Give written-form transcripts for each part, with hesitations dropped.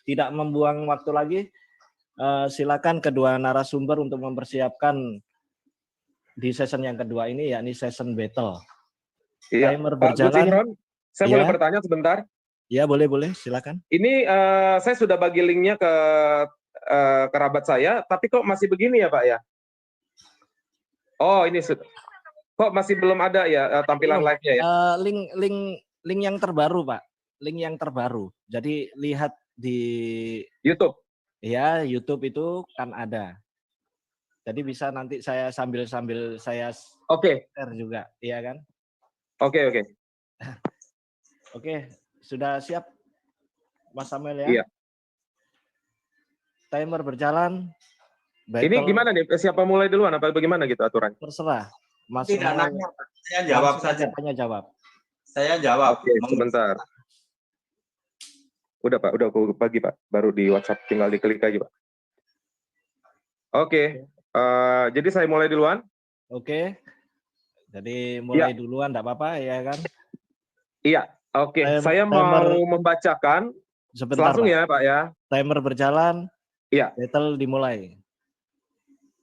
tidak membuang waktu lagi, silakan kedua narasumber untuk mempersiapkan di session yang kedua ini, yakni session battle. Iya, Timer Pak Gus berjalan. Imron, saya Ya. boleh bertanya sebentar? Ya, boleh, silakan. Ini saya sudah bagi linknya ke kerabat saya, tapi kok masih begini ya Pak ya? Oh, ini kok masih belum ada ya tampilan live-nya ya? Link yang terbaru, Pak. Link yang terbaru. Jadi lihat di YouTube. Ya, YouTube itu kan ada. Jadi bisa nanti saya sambil saya share juga, iya kan? Oke. Oke, sudah siap Mas Samuel ya? Iya. Timer berjalan. Battle. Ini gimana nih? Siapa mulai duluan apa bagaimana gitu aturan? Terserah. Mas tidak Samuel, nanya, saya jawab saja. Tanya jawab. Saya jawab. Oke, sebentar. Udah Pak, udah aku bagi Pak. Baru di WhatsApp, tinggal diklik aja Pak. Oke. Jadi saya mulai duluan. Oke. Jadi mulai duluan, enggak apa-apa ya kan? Iya. Oke. Saya mau membacakan. Sebentar, langsung Pak. Ya Pak ya. Timer berjalan. Iya. Battle dimulai.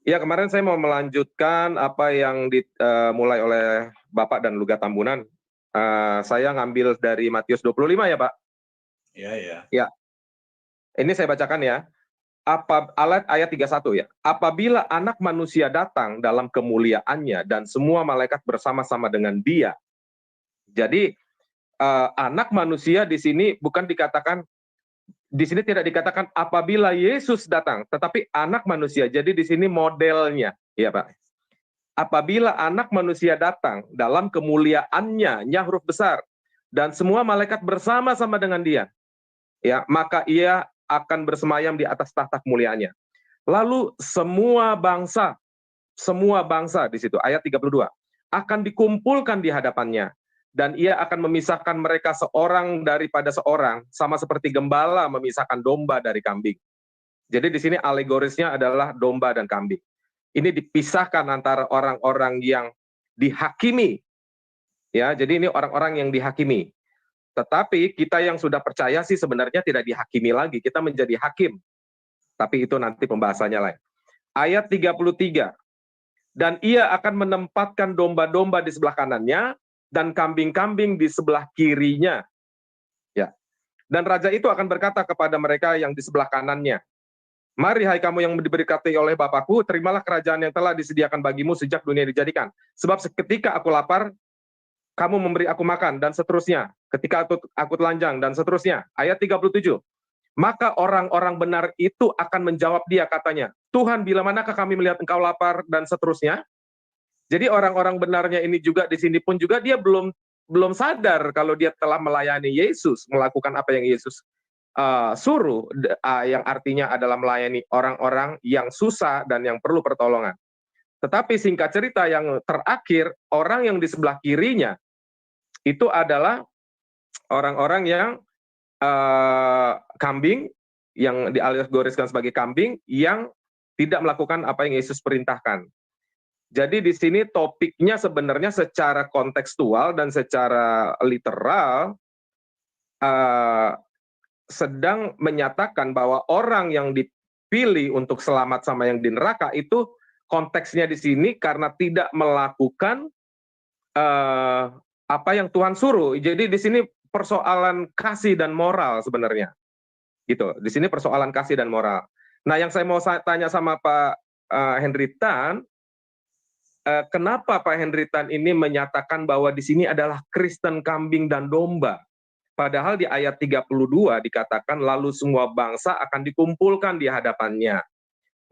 Iya, kemarin saya mau melanjutkan apa yang dimulai oleh Bapak dan Luga Tambunan. Saya ngambil dari Matius 25 ya Pak? Iya. Ya. Ini saya bacakan ya. Ayat 31 ya. Apabila anak manusia datang dalam kemuliaannya dan semua malaikat bersama-sama dengan dia. Jadi anak manusia di sini bukan dikatakan, di sini tidak dikatakan apabila Yesus datang, tetapi anak manusia. Jadi di sini modelnya, ya Pak. Apabila anak manusia datang dalam kemuliaannya, huruf besar, dan semua malaikat bersama-sama dengan dia, ya, maka ia akan bersemayam di atas tahta kemuliaannya. Lalu semua bangsa di situ, ayat 32, akan dikumpulkan di hadapannya. Dan ia akan memisahkan mereka seorang daripada seorang, sama seperti gembala memisahkan domba dari kambing. Jadi di sini alegorisnya adalah domba dan kambing. Ini dipisahkan antara orang-orang yang dihakimi. Ya, jadi ini orang-orang yang dihakimi. Tetapi kita yang sudah percaya sih sebenarnya tidak dihakimi lagi, kita menjadi hakim. Tapi itu nanti pembahasannya lain. Ayat 33. Dan ia akan menempatkan domba-domba di sebelah kanannya, dan kambing-kambing di sebelah kirinya. Ya. Dan raja itu akan berkata kepada mereka yang di sebelah kanannya, mari hai kamu yang diberkati oleh Bapakku, terimalah kerajaan yang telah disediakan bagimu sejak dunia dijadikan. Sebab seketika aku lapar, kamu memberi aku makan, dan seterusnya. Ketika aku telanjang, dan seterusnya. Ayat 37. Maka orang-orang benar itu akan menjawab dia, katanya, Tuhan, bila manakah kami melihat engkau lapar, dan seterusnya. Jadi orang-orang benarnya ini juga di sini pun juga dia belum sadar kalau dia telah melayani Yesus, melakukan apa yang Yesus suruh, yang artinya adalah melayani orang-orang yang susah dan yang perlu pertolongan. Tetapi singkat cerita yang terakhir, orang yang di sebelah kirinya itu adalah orang-orang yang kambing, yang dialegoriskan sebagai kambing, yang tidak melakukan apa yang Yesus perintahkan. Jadi di sini topiknya sebenarnya secara kontekstual dan secara literal sedang menyatakan bahwa orang yang dipilih untuk selamat sama yang di neraka itu konteksnya di sini karena tidak melakukan apa yang Tuhan suruh. Jadi di sini persoalan kasih dan moral sebenarnya. Gitu. Di sini persoalan kasih dan moral. Nah, yang saya mau tanya sama Pak Henry Tan, kenapa Pak Henry Tan ini menyatakan bahwa di sini adalah Kristen kambing dan domba? Padahal di ayat 32 dikatakan lalu semua bangsa akan dikumpulkan di hadapannya.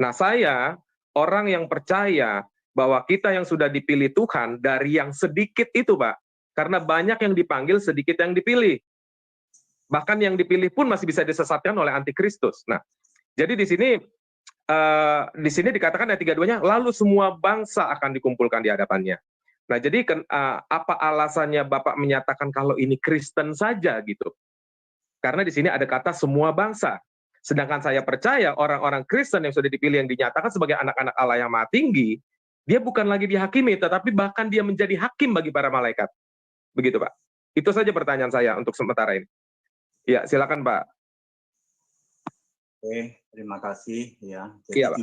Nah, saya orang yang percaya bahwa kita yang sudah dipilih Tuhan dari yang sedikit itu, Pak. Karena banyak yang dipanggil, sedikit yang dipilih. Bahkan yang dipilih pun masih bisa disesatkan oleh antikristus. Nah, jadi di sini dikatakan ayat 32-nya, lalu semua bangsa akan dikumpulkan di hadapannya. Nah, jadi apa alasannya Bapak menyatakan kalau ini Kristen saja gitu? Karena di sini ada kata semua bangsa. Sedangkan saya percaya orang-orang Kristen yang sudah dipilih, yang dinyatakan sebagai anak-anak Allah yang Maha Tinggi, dia bukan lagi dihakimi, tetapi bahkan dia menjadi hakim bagi para malaikat. Begitu, Pak. Itu saja pertanyaan saya untuk sementara ini. Ya, silakan, Pak. Oke, terima kasih ya. Jadi Iya, Pak.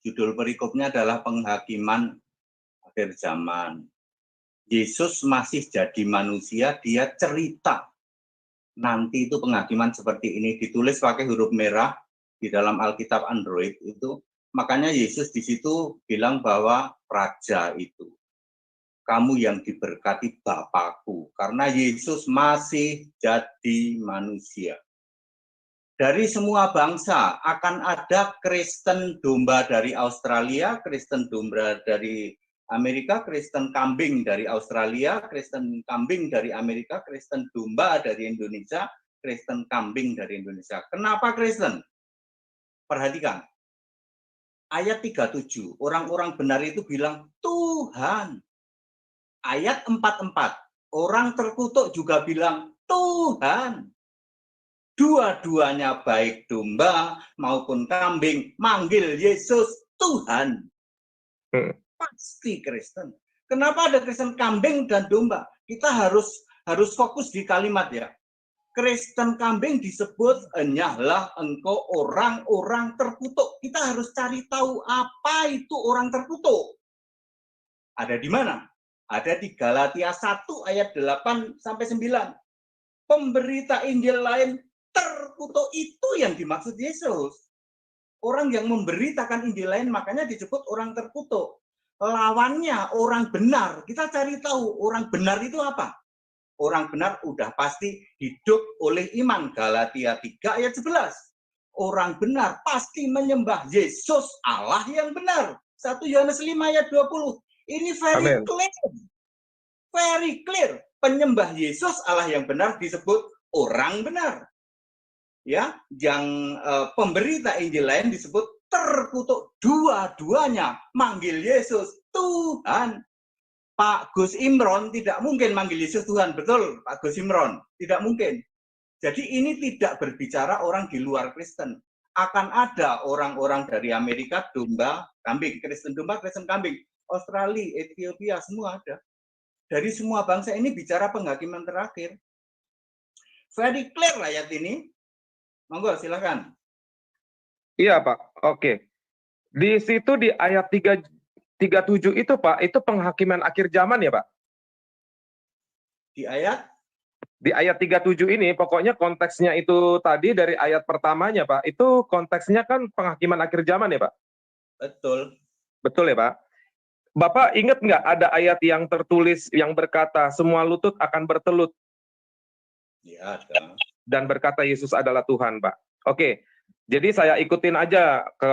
judul perikopnya adalah penghakiman akhir zaman. Yesus masih jadi manusia, dia cerita. Nanti itu penghakiman seperti ini ditulis pakai huruf merah di dalam Alkitab Android itu. Makanya Yesus di situ bilang bahwa raja itu, kamu yang diberkati Bapakku, karena Yesus masih jadi manusia. Dari semua bangsa akan ada Kristen domba dari Australia, Kristen domba dari Amerika, Kristen kambing dari Australia, Kristen kambing dari Amerika, Kristen domba dari Indonesia, Kristen kambing dari Indonesia. Kenapa Kristen? Perhatikan. Ayat 37, orang-orang benar itu bilang, Tuhan. Ayat 44, orang terkutuk juga bilang, Tuhan. Dua-duanya baik domba maupun kambing manggil Yesus Tuhan. Pasti Kristen. Kenapa ada Kristen kambing dan domba? Kita harus fokus di kalimat ya. Kristen kambing disebut hanyalah engkau orang-orang terkutuk. Kita harus cari tahu apa itu orang terkutuk. Ada di mana? Ada di Galatia 1 ayat 8 sampai 9. Pemberita Injil lain terkutuk, itu yang dimaksud Yesus. Orang yang memberitakan Injil lain makanya disebut orang terkutuk. Lawannya orang benar. Kita cari tahu orang benar itu apa? Orang benar udah pasti hidup oleh iman. Galatia 3 ayat 11. Orang benar pasti menyembah Yesus Allah yang benar. 1 Yohanes 5 ayat 20. Ini very clear. Very clear. Penyembah Yesus Allah yang benar disebut orang benar. Ya, yang pemberita Injil lain disebut terkutuk. Dua-duanya manggil Yesus Tuhan. Pak Gus Imron tidak mungkin manggil Yesus Tuhan, betul Pak Gus Imron? Tidak mungkin. Jadi ini tidak berbicara orang di luar Kristen. Akan ada orang-orang dari Amerika, domba, kambing, Kristen domba, Kristen kambing, Australia, Ethiopia, semua ada. Dari semua bangsa ini bicara penghakiman terakhir. Very clear ayat ini. Monggo, silakan. Iya, Pak. Oke. Di situ di ayat 37 itu, Pak, itu penghakiman akhir zaman ya, Pak? Di ayat? Di ayat 37 ini, pokoknya konteksnya itu tadi dari ayat pertamanya, Pak. Itu konteksnya kan penghakiman akhir zaman ya, Pak? Betul. Betul ya, Pak? Bapak ingat nggak ada ayat yang tertulis yang berkata, semua lutut akan bertelut? Ya, ada. Dan berkata Yesus adalah Tuhan, Pak. Oke, jadi saya ikutin aja ke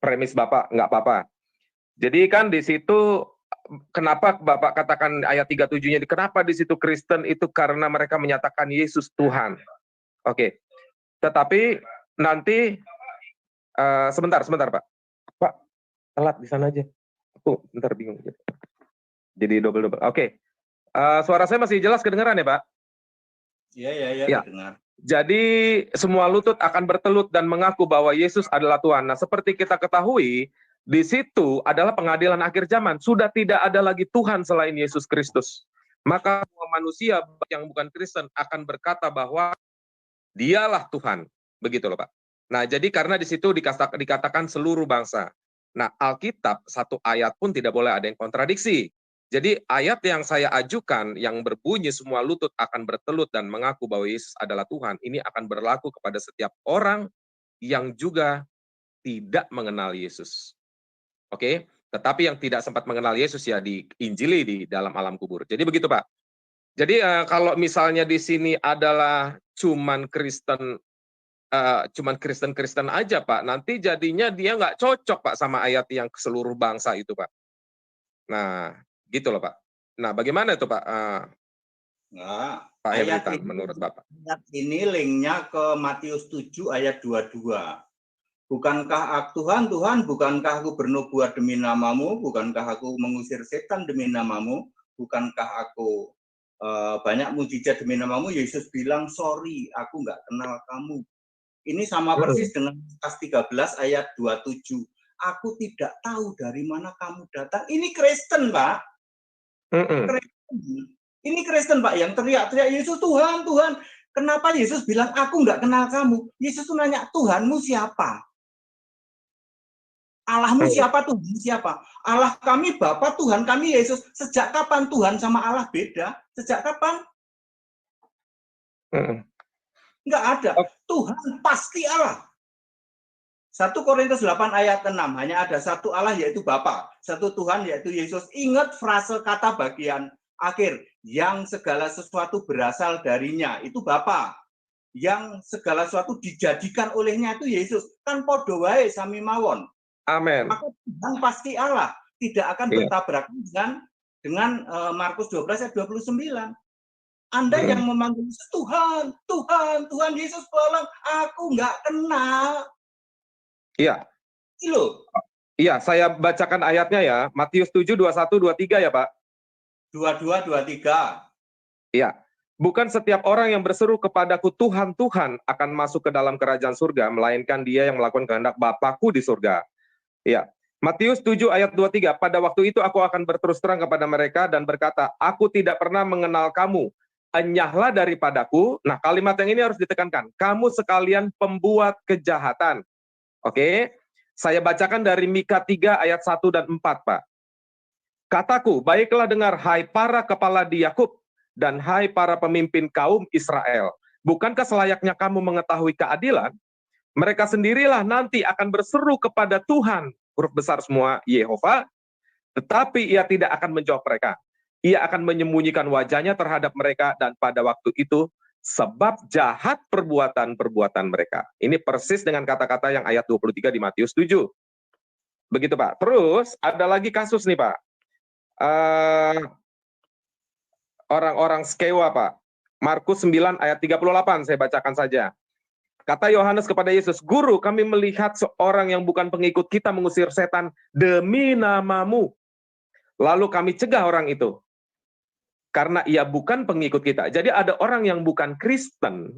premis Bapak, nggak apa-apa. Jadi kan di situ, kenapa Bapak katakan ayat 37-nya, kenapa di situ Kristen itu karena mereka menyatakan Yesus Tuhan. Oke, tetapi nanti, sebentar Pak. Pak, telat di sana aja. Aku bentar bingung. Jadi double. Oke, suara saya masih jelas kedengaran ya, Pak? Iya, dengar. Jadi semua lutut akan bertelut dan mengaku bahwa Yesus adalah Tuhan. Nah, seperti kita ketahui, di situ adalah pengadilan akhir zaman. Sudah tidak ada lagi Tuhan selain Yesus Kristus. Maka semua manusia yang bukan Kristen akan berkata bahwa Dialah Tuhan. Begitu loh, Pak. Nah, jadi karena di situ dikatakan seluruh bangsa. Nah, Alkitab satu ayat pun tidak boleh ada yang kontradiksi. Jadi ayat yang saya ajukan yang berbunyi semua lutut akan bertelut dan mengaku bahwa Yesus adalah Tuhan, ini akan berlaku kepada setiap orang yang juga tidak mengenal Yesus. Oke, tetapi yang tidak sempat mengenal Yesus ya diinjili di dalam alam kubur. Jadi begitu, Pak. Jadi kalau misalnya di sini adalah cuman Kristen aja, Pak, nanti jadinya dia nggak cocok, Pak, sama ayat yang seluruh bangsa itu, Pak. Nah, gitu loh, Pak. Nah, bagaimana itu, Pak? Pak Herlitan, menurut Bapak? Ayat ini linknya ke Matius 7 ayat 22. Bukankah Tuhan, bukankah aku bernubuat demi namamu? Bukankah aku mengusir setan demi namamu? Bukankah aku banyak mujizat demi namamu? Yesus bilang, sorry, aku nggak kenal kamu. Ini sama persis dengan Lukas 13 ayat 27. Aku tidak tahu dari mana kamu datang. Ini Kristen, Pak. Kristen. Ini Kristen, Pak, yang teriak-teriak Yesus Tuhan, Tuhan. Kenapa Yesus bilang, aku nggak kenal kamu? Yesus tuh nanya, Tuhanmu siapa? Allahmu siapa? Tuhanmu siapa? Allah kami Bapa, Tuhan kami Yesus. Sejak kapan Tuhan sama Allah beda? Sejak kapan? Nggak ada. Tuhan pasti Allah. 1 Korintus 8 ayat 6. Hanya ada satu Allah yaitu Bapa. Satu Tuhan yaitu Yesus. Ingat frase kata bagian akhir. Yang segala sesuatu berasal darinya. Itu Bapa. Yang segala sesuatu dijadikan olehnya itu Yesus. Kan podo wae sami mawon. Amin. Maka Tuhan pasti Allah. Tidak akan bertabrakan dengan Markus 12 ayat 29. Anda yang memanggil Tuhan, Tuhan, Tuhan Yesus tolong, aku nggak kenal. Iya. Loh. Iya, saya bacakan ayatnya ya. Matius 7, 21, 23 ya, Pak. 22, 23. Iya. Bukan setiap orang yang berseru kepadaku Tuhan, Tuhan akan masuk ke dalam kerajaan surga, melainkan dia yang melakukan kehendak Bapakku di surga. Iya. Matius 7 ayat 23. Pada waktu itu aku akan berterus terang kepada mereka dan berkata, aku tidak pernah mengenal kamu. Enyahlah daripadaku. Nah, kalimat yang ini harus ditekankan. Kamu sekalian pembuat kejahatan. Oke, saya bacakan dari Mika 3 ayat 1 dan 4, Pak. Kataku, baiklah dengar, hai para kepala di Yakub, dan hai para pemimpin kaum Israel. Bukankah selayaknya kamu mengetahui keadilan? Mereka sendirilah nanti akan berseru kepada Tuhan, huruf besar semua, Yehova, tetapi ia tidak akan menjawab mereka. Ia akan menyembunyikan wajahnya terhadap mereka, dan pada waktu itu, sebab jahat perbuatan-perbuatan mereka. Ini persis dengan kata-kata yang ayat 23 di Matius 7. Begitu, Pak. Terus, ada lagi kasus nih, Pak. Orang-orang Skewa, Pak. Markus 9 ayat 38, saya bacakan saja. Kata Yohanes kepada Yesus, Guru, kami melihat seorang yang bukan pengikut kita mengusir setan demi namamu. Lalu kami cegah orang itu. Karena ia bukan pengikut kita. Jadi ada orang yang bukan Kristen,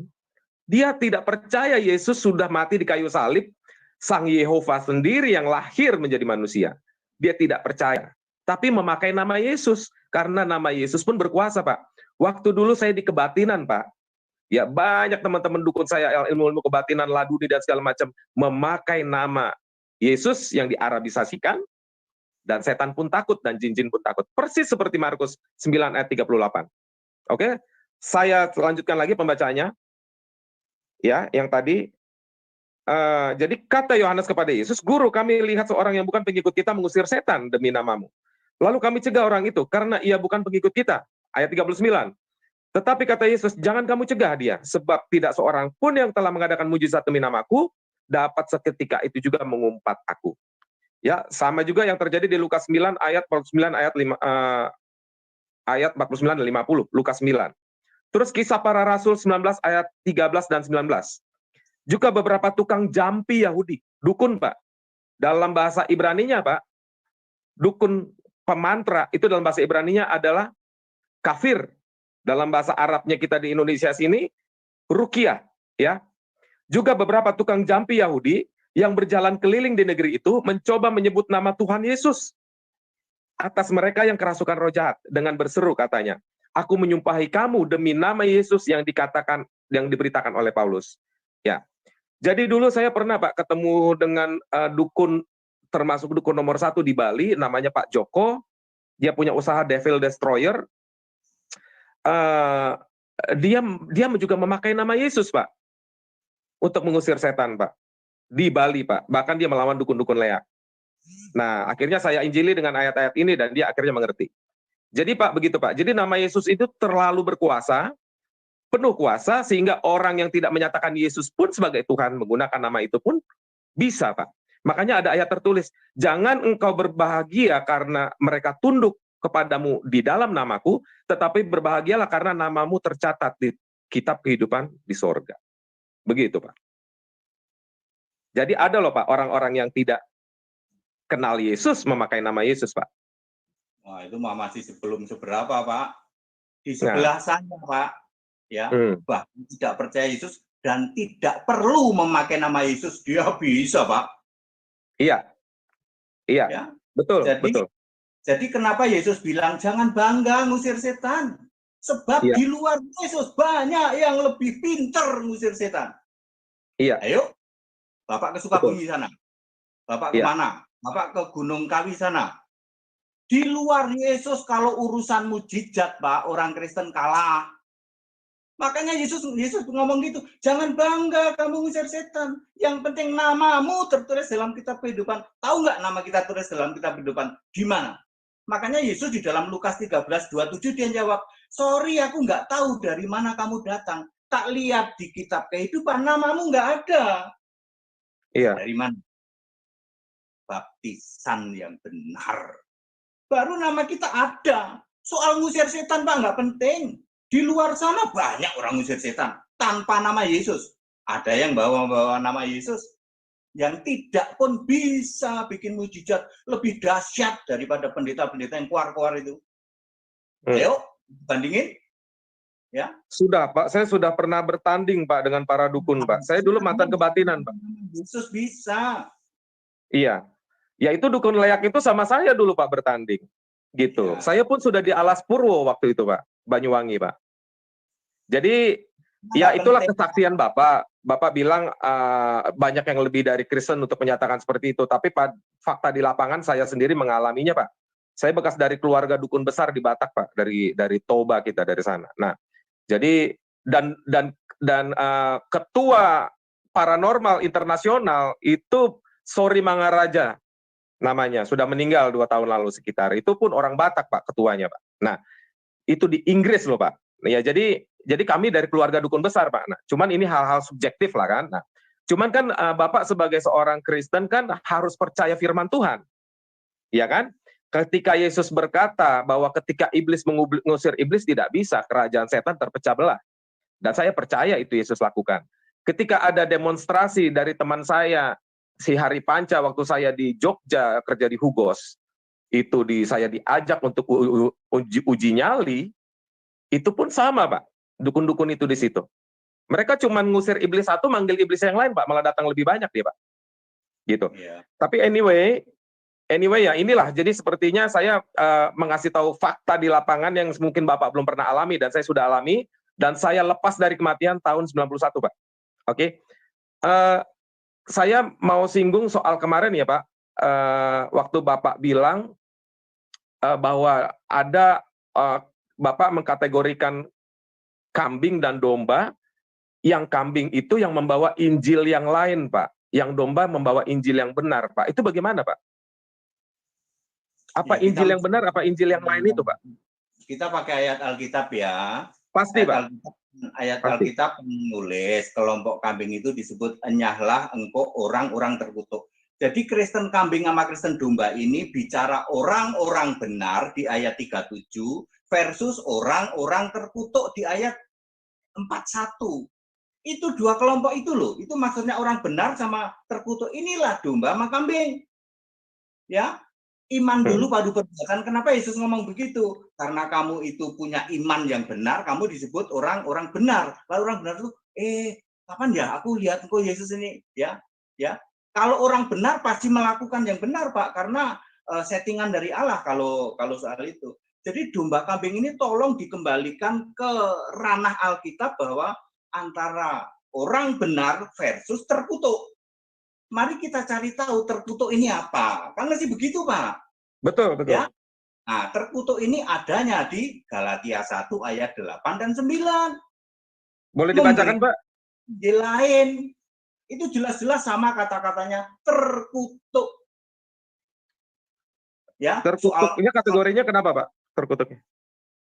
dia tidak percaya Yesus sudah mati di kayu salib, Sang Yehova sendiri yang lahir menjadi manusia. Dia tidak percaya. Tapi memakai nama Yesus, karena nama Yesus pun berkuasa, Pak. Waktu dulu saya di kebatinan, Pak. Ya, banyak teman-teman dukun saya, ilmu-ilmu kebatinan, laduni, dan segala macam, memakai nama Yesus yang diarabisasikan, dan setan pun takut, dan jin-jin pun takut. Persis seperti Markus 9 ayat 38. Oke, saya lanjutkan lagi pembacaannya. Ya, yang tadi. Jadi kata Yohanes kepada Yesus, Guru, kami lihat seorang yang bukan pengikut kita mengusir setan demi namamu. Lalu kami cegah orang itu, karena ia bukan pengikut kita. Ayat 39. Tetapi kata Yesus, jangan kamu cegah dia, sebab tidak seorang pun yang telah mengadakan mujizat demi namaku, dapat seketika itu juga mengumpat aku. Ya, sama juga yang terjadi di Lukas 9 ayat 49 ayat 49 dan 50, Lukas 9. Terus kisah para rasul 19 ayat 13 dan 19. Juga beberapa tukang jampi Yahudi, dukun, Pak. Dalam bahasa Ibraninya, Pak, dukun pemantra itu dalam bahasa Ibraninya adalah kafir. Dalam bahasa Arabnya kita di Indonesia sini ruqyah, ya. Juga beberapa tukang jampi Yahudi yang berjalan keliling di negeri itu mencoba menyebut nama Tuhan Yesus atas mereka yang kerasukan roh jahat dengan berseru, katanya, aku menyumpahi kamu demi nama Yesus yang diberitakan oleh Paulus. Ya, jadi dulu saya pernah, Pak, ketemu dengan dukun, termasuk dukun nomor 1 di Bali, namanya Pak Joko. Dia punya usaha Devil Destroyer. Dia juga memakai nama Yesus, Pak, untuk mengusir setan, Pak. Di Bali, Pak. Bahkan dia melawan dukun-dukun leak. Nah, akhirnya saya injili dengan ayat-ayat ini dan dia akhirnya mengerti. Jadi, Pak, begitu, Pak. Jadi nama Yesus itu terlalu berkuasa, penuh kuasa, sehingga orang yang tidak menyatakan Yesus pun sebagai Tuhan menggunakan nama itu pun bisa, Pak. Makanya ada ayat tertulis, jangan engkau berbahagia karena mereka tunduk kepadamu di dalam namaku, tetapi berbahagialah karena namamu tercatat di kitab kehidupan di sorga. Begitu, Pak. Jadi ada loh, Pak, orang-orang yang tidak kenal Yesus memakai nama Yesus, Pak. Wah, itu masih sebelum seberapa, Pak. Di sebelah sana, Pak. Ya, bahkan tidak percaya Yesus dan tidak perlu memakai nama Yesus, dia bisa, Pak. Iya. Iya. Ya? Betul, betul. Jadi kenapa Yesus bilang jangan bangga ngusir setan? Sebab Iya. di luar Yesus banyak yang lebih pinter ngusir setan. Iya. Ayo, Bapak ke Sukabumi sana. Bapak Iya. kemana? Bapak ke Gunung Kawi sana. Di luar Yesus kalau urusan mujizat, Pak, orang Kristen kalah. Makanya Yesus ngomong gitu, jangan bangga kamu ngusir setan. Yang penting namamu tertulis dalam kitab kehidupan. Tahu nggak nama kita tertulis dalam kitab kehidupan? Di mana? Makanya Yesus di dalam Lukas 13:27 dia jawab, sorry aku nggak tahu dari mana kamu datang. Tak lihat di kitab kehidupan, namamu nggak ada. Iya. Dari mana? Baptisan yang benar. Baru nama kita ada. Soal ngusir setan, Pak, nggak penting. Di luar sana banyak orang ngusir setan tanpa nama Yesus. Ada yang bawa nama Yesus, yang tidak pun bisa bikin mujizat lebih dahsyat daripada pendeta-pendeta yang keluar-keluar itu. Ayo, bandingin. Ya. Sudah, Pak. Saya sudah pernah bertanding, Pak, dengan para dukun, Pak. Saya dulu mantan kebatinan, Pak. Yesus bisa. Iya. Ya itu dukun layak itu sama saya dulu, Pak, bertanding. Gitu. Ya. Saya pun sudah di Alas Purwo waktu itu, Pak. Banyuwangi, Pak. Jadi, ya itulah kesaksian Bapak. Bapak bilang banyak yang lebih dari Kristen untuk menyatakan seperti itu. Tapi fakta di lapangan saya sendiri mengalaminya, Pak. Saya bekas dari keluarga dukun besar di Batak, Pak. Dari Toba kita dari sana. Nah, jadi dan ketua paranormal internasional itu Sori Mangaraja namanya. Sudah meninggal 2 tahun lalu sekitar. Itu pun orang Batak, Pak, ketuanya, Pak. Nah, itu di Inggris loh, Pak. Ya, jadi kami dari keluarga dukun besar, Pak. Nah, cuman ini hal-hal subjektif lah kan. Nah, cuman kan Bapak sebagai seorang Kristen kan harus percaya firman Tuhan. Ya kan? Ketika Yesus berkata bahwa ketika iblis mengusir iblis tidak bisa, kerajaan setan terpecah belah. Dan saya percaya itu Yesus lakukan. Ketika ada demonstrasi dari teman saya, si Hari Panca, waktu saya di Jogja kerja di Hugos, itu saya diajak untuk uji nyali, itu pun sama, Pak. Dukun-dukun itu di situ. Mereka cuma ngusir iblis satu, manggil iblis yang lain, Pak. Malah datang lebih banyak dia, Pak. Gitu. Yeah. Tapi anyway ya inilah. Jadi sepertinya saya mengasih tahu fakta di lapangan yang mungkin Bapak belum pernah alami dan saya sudah alami. Dan saya lepas dari kematian tahun 91, Pak. Oke. Saya mau singgung soal kemarin ya, Pak. Waktu Bapak bilang bahwa ada Bapak mengkategorikan kambing dan domba, yang kambing itu yang membawa Injil yang lain, Pak. Yang domba membawa Injil yang benar, Pak. Itu bagaimana, Pak? Apa ya, Injil yang benar, apa Injil yang lain itu, Pak? Kita pakai ayat Alkitab ya. Pasti, Pak. Ayat Alkitab menulis kelompok kambing itu disebut enyahlah engkau orang-orang terkutuk. Jadi Kristen kambing sama Kristen domba ini bicara orang-orang benar di ayat 37 versus orang-orang terkutuk di ayat 41. Itu dua kelompok itu loh. Itu maksudnya orang benar sama terkutuk. Inilah domba sama kambing. Ya. Iman dulu padu perbuatan. Kenapa Yesus ngomong begitu? Karena kamu itu punya iman yang benar, kamu disebut orang-orang benar. Lalu orang benar itu, kapan ya aku lihat engkau Yesus ini? Ya. Kalau orang benar pasti melakukan yang benar, Pak, karena settingan dari Allah kalau soal itu. Jadi domba kambing ini tolong dikembalikan ke ranah Alkitab bahwa antara orang benar versus terkutuk. Mari kita cari tahu terkutuk ini apa. Kan masih begitu, Pak. Betul. Ya? Nah, terkutuk ini adanya di Galatia 1 ayat 8 dan 9. Boleh dibacakan, Pak? Di lain. Itu jelas-jelas sama kata-katanya terkutuk. Ya, terkutuknya kategorinya kenapa, Pak? Terkutuknya.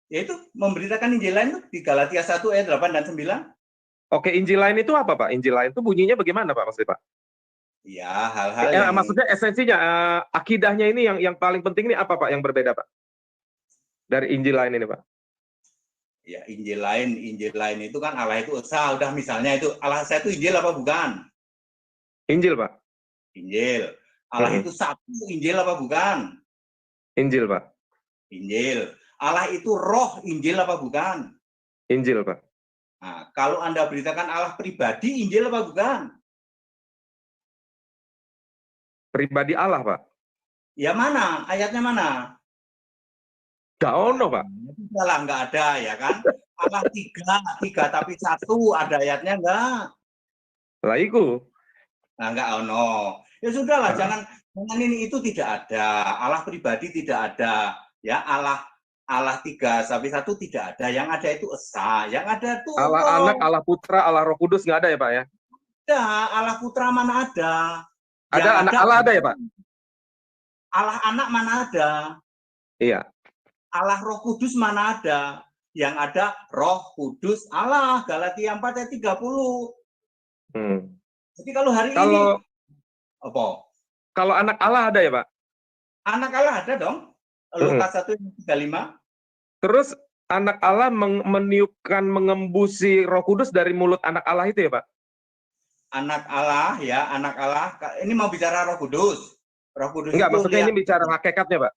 Yaitu memberitakan Injil lain di Galatia 1 ayat 8 dan 9. Oke, Injil lain itu apa, Pak? Injil lain itu bunyinya bagaimana, Pak, maksudnya, Pak? Ya, hal-hal yang... Maksudnya esensinya, akidahnya ini yang paling penting ini apa, Pak, yang berbeda, Pak? Dari Injil lain ini, Pak? Ya, Injil lain itu kan Allah itu esa. Udah misalnya itu, Allah saya itu Injil apa bukan? Injil, Pak. Injil. Allah itu satu, Injil apa bukan? Injil, Pak. Injil. Allah itu roh, Injil apa bukan? Injil, Pak. Nah, kalau Anda beritakan Allah pribadi, Injil apa bukan? Pribadi Allah, Pak. Ya mana? Ayatnya mana? Gak ono, Pak. Salah, nggak ada, ya kan? Allah tiga tapi satu, ada ayatnya enggak? Lah iku. Nah, enggak ono. Ya sudahlah, jangan ini itu tidak ada. Allah pribadi tidak ada. Ya, Allah tiga tapi satu tidak ada. Yang ada itu esa. Yang ada itu Allah Anak, Allah Putra, Allah Roh Kudus nggak ada ya Pak ya? ada. Allah Putra mana ada? Ada anak Allah ada ya Pak? Allah Anak mana ada? Iya. Allah Roh Kudus mana ada? Yang ada Roh Kudus Allah. Galatia 4 ayat 30. Jadi kalau hari ini apa? Kalau anak Allah ada ya Pak? Anak Allah ada dong. Lukas 1 ayat 35. Terus anak Allah meniupkan, mengembusi Roh Kudus dari mulut anak Allah itu ya Pak? Anak Allah ya, anak Allah. Ini mau bicara Roh Kudus. Roh Kudus enggak, itu maksudnya ini bicara hakikatnya Pak.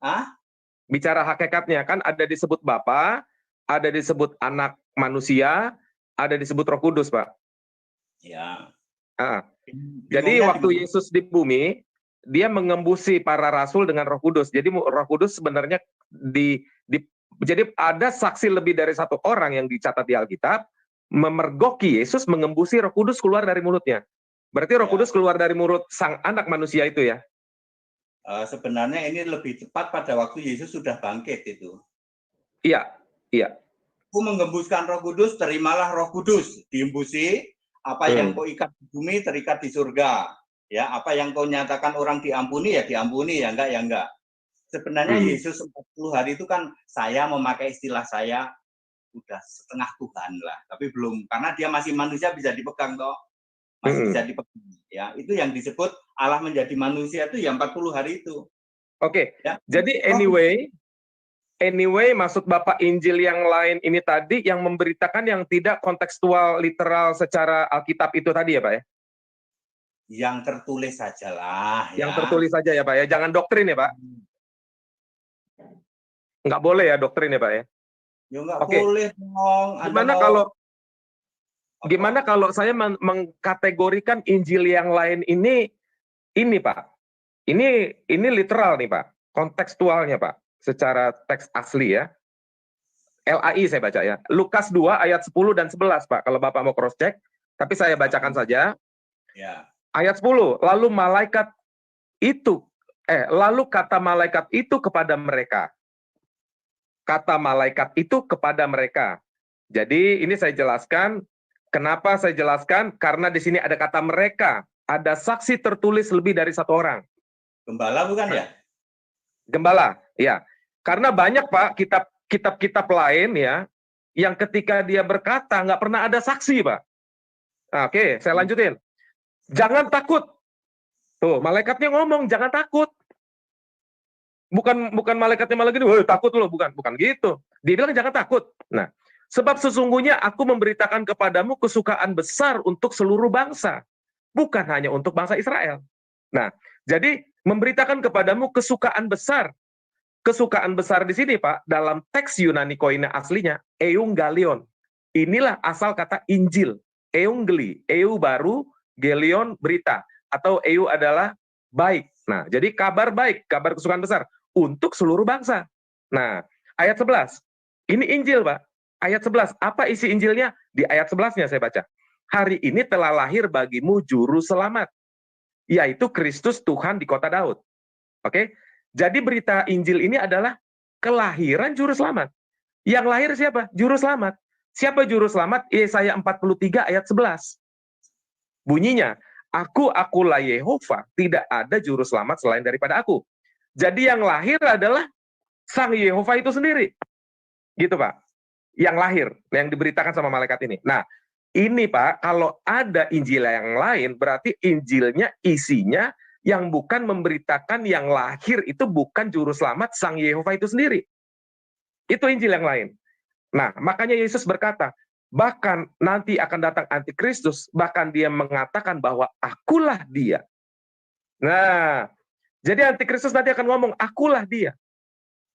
Hah? Bicara hakikatnya kan ada disebut Bapa, ada disebut anak manusia, ada disebut Roh Kudus Pak. Ya. Jadi waktu Yesus di bumi, dia mengembusi para rasul dengan Roh Kudus. Jadi Roh Kudus sebenarnya jadi ada saksi lebih dari satu orang yang dicatat di Alkitab memergoki Yesus mengembusi Roh Kudus keluar dari mulutnya. Berarti Roh Kudus keluar dari mulut sang anak manusia itu ya? Sebenarnya ini lebih tepat pada waktu Yesus sudah bangkit itu. Iya, iya. Aku menggembuskan Roh Kudus, terimalah Roh Kudus, diembusi. Apa yang kau ikat di bumi terikat di surga. Ya, apa yang kau nyatakan orang diampuni ya diampuni, ya enggak ya enggak. Sebenarnya Yesus 40 hari itu kan saya memakai istilah saya udah setengah Tuhan lah, tapi belum, karena dia masih manusia bisa dipegang toh. Masih bisa dipegang. Ya, itu yang disebut Allah menjadi manusia itu ya 40 hari itu. Oke. Ya. Jadi anyway, maksud Bapak Injil yang lain ini tadi yang memberitakan yang tidak kontekstual literal secara Alkitab itu tadi ya Pak ya? Yang tertulis sajalah. Yang tertulis saja ya Pak ya, jangan doktrin ya Pak? Nggak boleh ya doktrin ya Pak ya? Ya nggak boleh dong. Gimana kalau saya mengkategorikan Injil yang lain ini Pak? Ini literal nih Pak, kontekstualnya Pak. Secara teks asli ya. LAI saya baca ya. Lukas 2 ayat 10 dan 11 Pak. Kalau Bapak mau cross check, tapi saya bacakan saja. Ya. Ayat 10, lalu kata malaikat itu kepada mereka. Kata malaikat itu kepada mereka. Jadi ini saya jelaskan. Kenapa saya jelaskan? Karena di sini ada kata mereka. Ada saksi tertulis lebih dari satu orang. Gembala bukan ya? Gembala, ya. Karena banyak Pak kitab-kitab lain ya, yang ketika dia berkata nggak pernah ada saksi Pak. Nah, oke, saya lanjutin. Jangan takut. Tuh, malaikatnya ngomong jangan takut. Bukan malaikatnya malah gini, woi takut loh, bukan gitu. Dia bilang jangan takut. Nah, sebab sesungguhnya aku memberitakan kepadamu kesukaan besar untuk seluruh bangsa, bukan hanya untuk bangsa Israel. Nah, jadi memberitakan kepadamu kesukaan besar. Kesukaan besar di sini, Pak, dalam teks Yunani koine aslinya, eungalion. Inilah asal kata Injil. Eungeli, eu baru, gelion berita. Atau eu adalah baik. Nah, jadi kabar baik, kabar kesukaan besar untuk seluruh bangsa. Nah, ayat 11. Ini Injil, Pak. Ayat 11. Apa isi Injilnya? Di ayat 11-nya saya baca. Hari ini telah lahir bagimu juru selamat, yaitu Kristus Tuhan di kota Daud. Oke? Jadi berita Injil ini adalah kelahiran juru selamat. Yang lahir siapa? Juru selamat. Siapa juru selamat? Yesaya 43 ayat 11. Bunyinya, akulah Yehova, tidak ada juru selamat selain daripada aku. Jadi yang lahir adalah Sang Yehova itu sendiri. Gitu Pak. Yang lahir, yang diberitakan sama malaikat ini. Nah, ini Pak, kalau ada Injil yang lain, berarti Injilnya isinya yang bukan memberitakan yang lahir itu bukan juru selamat Sang Yehova itu sendiri. Itu Injil yang lain. Nah, makanya Yesus berkata, bahkan nanti akan datang antikristus, bahkan dia mengatakan bahwa akulah dia. Nah, jadi antikristus nanti akan ngomong, akulah dia.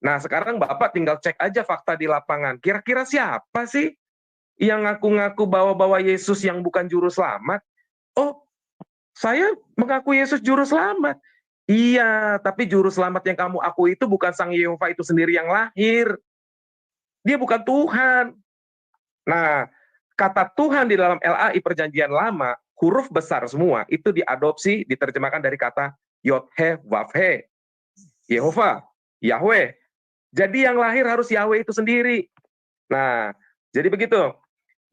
Nah, sekarang Bapak tinggal cek aja fakta di lapangan. Kira-kira siapa sih yang ngaku-ngaku bawa-bawa Yesus yang bukan juru selamat? Oh, saya mengaku Yesus juru selamat. Iya, tapi juru selamat yang kamu akui itu bukan Sang Yehova itu sendiri yang lahir. Dia bukan Tuhan. Nah, kata Tuhan di dalam LAI Perjanjian Lama, huruf besar semua, itu diadopsi, diterjemahkan dari kata Yod-He, Vav-He, Yehova, Yahweh. Jadi yang lahir harus Yahweh itu sendiri. Nah, jadi begitu.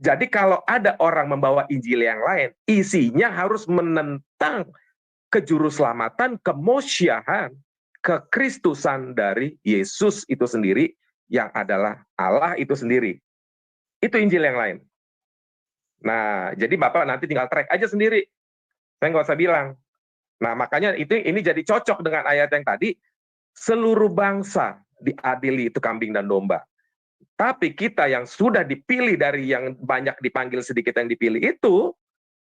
Jadi kalau ada orang membawa Injil yang lain, isinya harus menentang kejuruselamatan, kemosyahan, kekristusan dari Yesus itu sendiri, yang adalah Allah itu sendiri. Itu Injil yang lain. Nah, jadi Bapak nanti tinggal track aja sendiri. Saya nggak usah bilang. Nah, makanya ini jadi cocok dengan ayat yang tadi, seluruh bangsa diadili itu kambing dan domba. Tapi kita yang sudah dipilih dari yang banyak dipanggil, sedikit yang dipilih itu,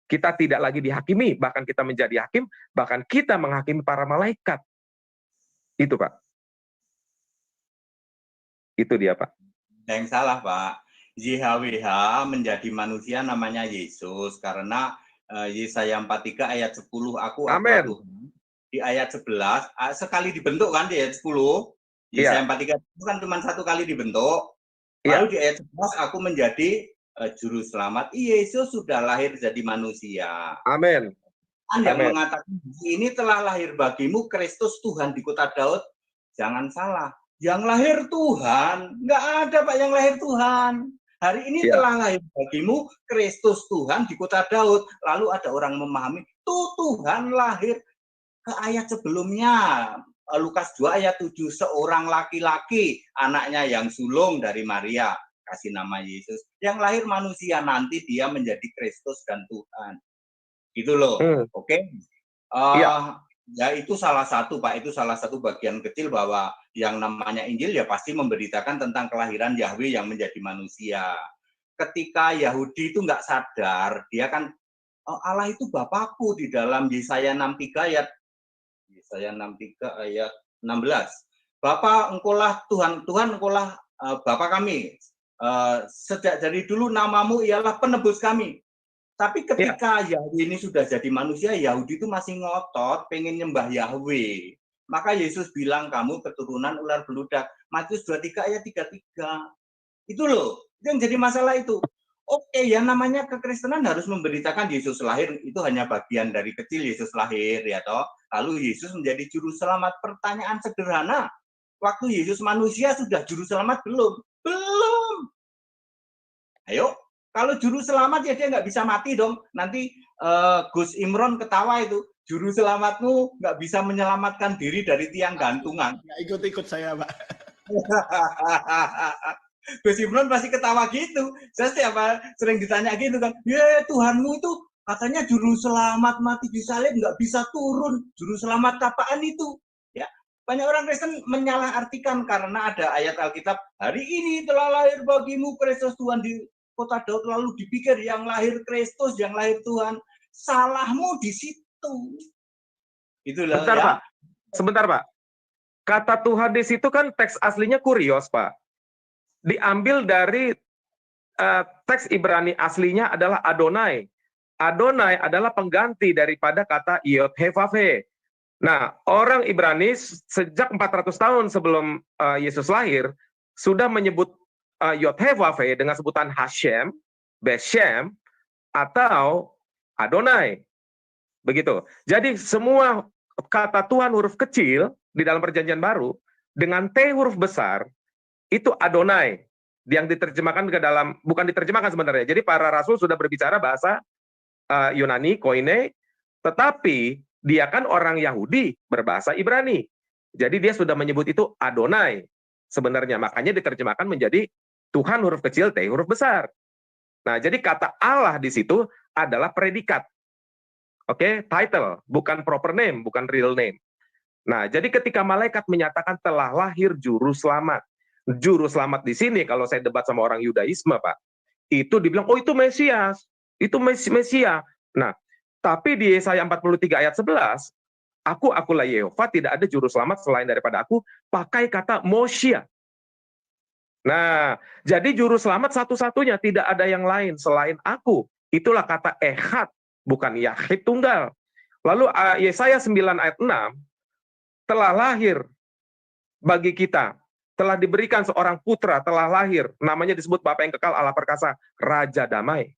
kita tidak lagi dihakimi, bahkan kita menjadi hakim, bahkan kita menghakimi para malaikat. Itu, Pak. Itu dia, Pak. Yang salah, Pak. YHWH menjadi manusia namanya Yesus, karena Yesaya 43 ayat 10, aku Amen. Tuhan. Di ayat 11, sekali dibentuk kan di ayat 10, Yesaya 43 itu kan cuma satu kali dibentuk. Lalu di ayat 11, aku menjadi juru selamat. Yesus sudah lahir jadi manusia. Amin. Yang mengatakan ini telah lahir bagimu Kristus Tuhan di kota Daud, jangan salah. Yang lahir Tuhan, nggak ada Pak yang lahir Tuhan. Hari ini telah lahir bagimu Kristus Tuhan di kota Daud. Lalu ada orang memahami, Tuhan lahir ke ayat sebelumnya. Lukas 2 ayat 7, seorang laki-laki, anaknya yang sulung dari Maria, kasih nama Yesus. Yang lahir manusia, nanti dia menjadi Kristus dan Tuhan. Gitu loh, oke? Ya itu salah satu, Pak, itu salah satu bagian kecil bahwa yang namanya Injil ya pasti memberitakan tentang kelahiran Yahweh yang menjadi manusia. Ketika Yahudi itu nggak sadar, dia kan, Allah itu Bapakku di dalam Yesaya 63 ayat 16. Bapa engkaulah Tuhan, Tuhan engkaulah Bapa kami. Sejak dari dulu namamu ialah penebus kami. Tapi ketika Yahweh ini sudah jadi manusia, Yahudi itu masih ngotot pengen nyembah Yahweh. Maka Yesus bilang, kamu keturunan ular beludak. Matius 23 ayat 33. Itu loh, itu yang jadi masalah itu. Oke, yang namanya kekristenan harus memberitakan Yesus lahir, itu hanya bagian dari kecil Yesus lahir, ya toh. Lalu Yesus menjadi juru selamat. Pertanyaan sederhana, waktu Yesus manusia sudah juru selamat belum? Belum. Ayo, kalau juru selamat ya dia nggak bisa mati dong. Nanti Gus Imron ketawa itu, juru selamatmu nggak bisa menyelamatkan diri dari tiang gantungan. Nggak ikut-ikut saya, Pak. Gus Imron pasti ketawa gitu. Saya sering ditanya gitu kan, ya Tuhanmu itu katanya juru selamat mati di salib nggak bisa turun. Juru selamat apaan itu? Ya, banyak orang Kristen menyalahartikan karena ada ayat Alkitab, hari ini telah lahir bagimu Kristus Tuhan di kota Daud, lalu dipikir yang lahir Kristus, yang lahir Tuhan. Salahmu di situ. Itulah. Sebentar, ya. Pak. Sebentar, Pak. Kata Tuhan di situ kan teks aslinya kurios, Pak. Diambil dari teks Ibrani aslinya adalah Adonai. Adonai adalah pengganti daripada kata Yod-He-Vav-He. Nah, orang Ibrani sejak 400 tahun sebelum Yesus lahir sudah menyebut Yod-He-Vav-He dengan sebutan Hashem, Beshem, atau Adonai. Begitu. Jadi semua kata Tuhan huruf kecil di dalam Perjanjian Baru dengan T huruf besar itu Adonai yang diterjemahkan ke dalam, bukan diterjemahkan sebenarnya. Jadi para rasul sudah berbicara bahasa Yunani, Koine, tetapi dia kan orang Yahudi berbahasa Ibrani. Jadi dia sudah menyebut itu Adonai sebenarnya. Makanya diterjemahkan menjadi Tuhan huruf kecil, T huruf besar. Nah, jadi kata Allah di situ adalah predikat. Oke, title, bukan proper name, bukan real name. Nah, jadi ketika malaikat menyatakan telah lahir juru selamat. Juru selamat di sini, kalau saya debat sama orang Yudaisme, Pak, itu dibilang, oh itu Mesias, itu Mesia. Nah, tapi di Yesaya 43 ayat 11, akulah Yehova, tidak ada juru selamat selain daripada aku, pakai kata Mosya. Nah, jadi juru selamat satu-satunya, tidak ada yang lain selain aku. Itulah kata Echad, bukan Yahid tunggal. Lalu Yesaya 9 ayat 6, telah lahir bagi kita telah diberikan seorang putra, telah lahir, namanya disebut Bapa yang kekal, Allah perkasa, Raja Damai.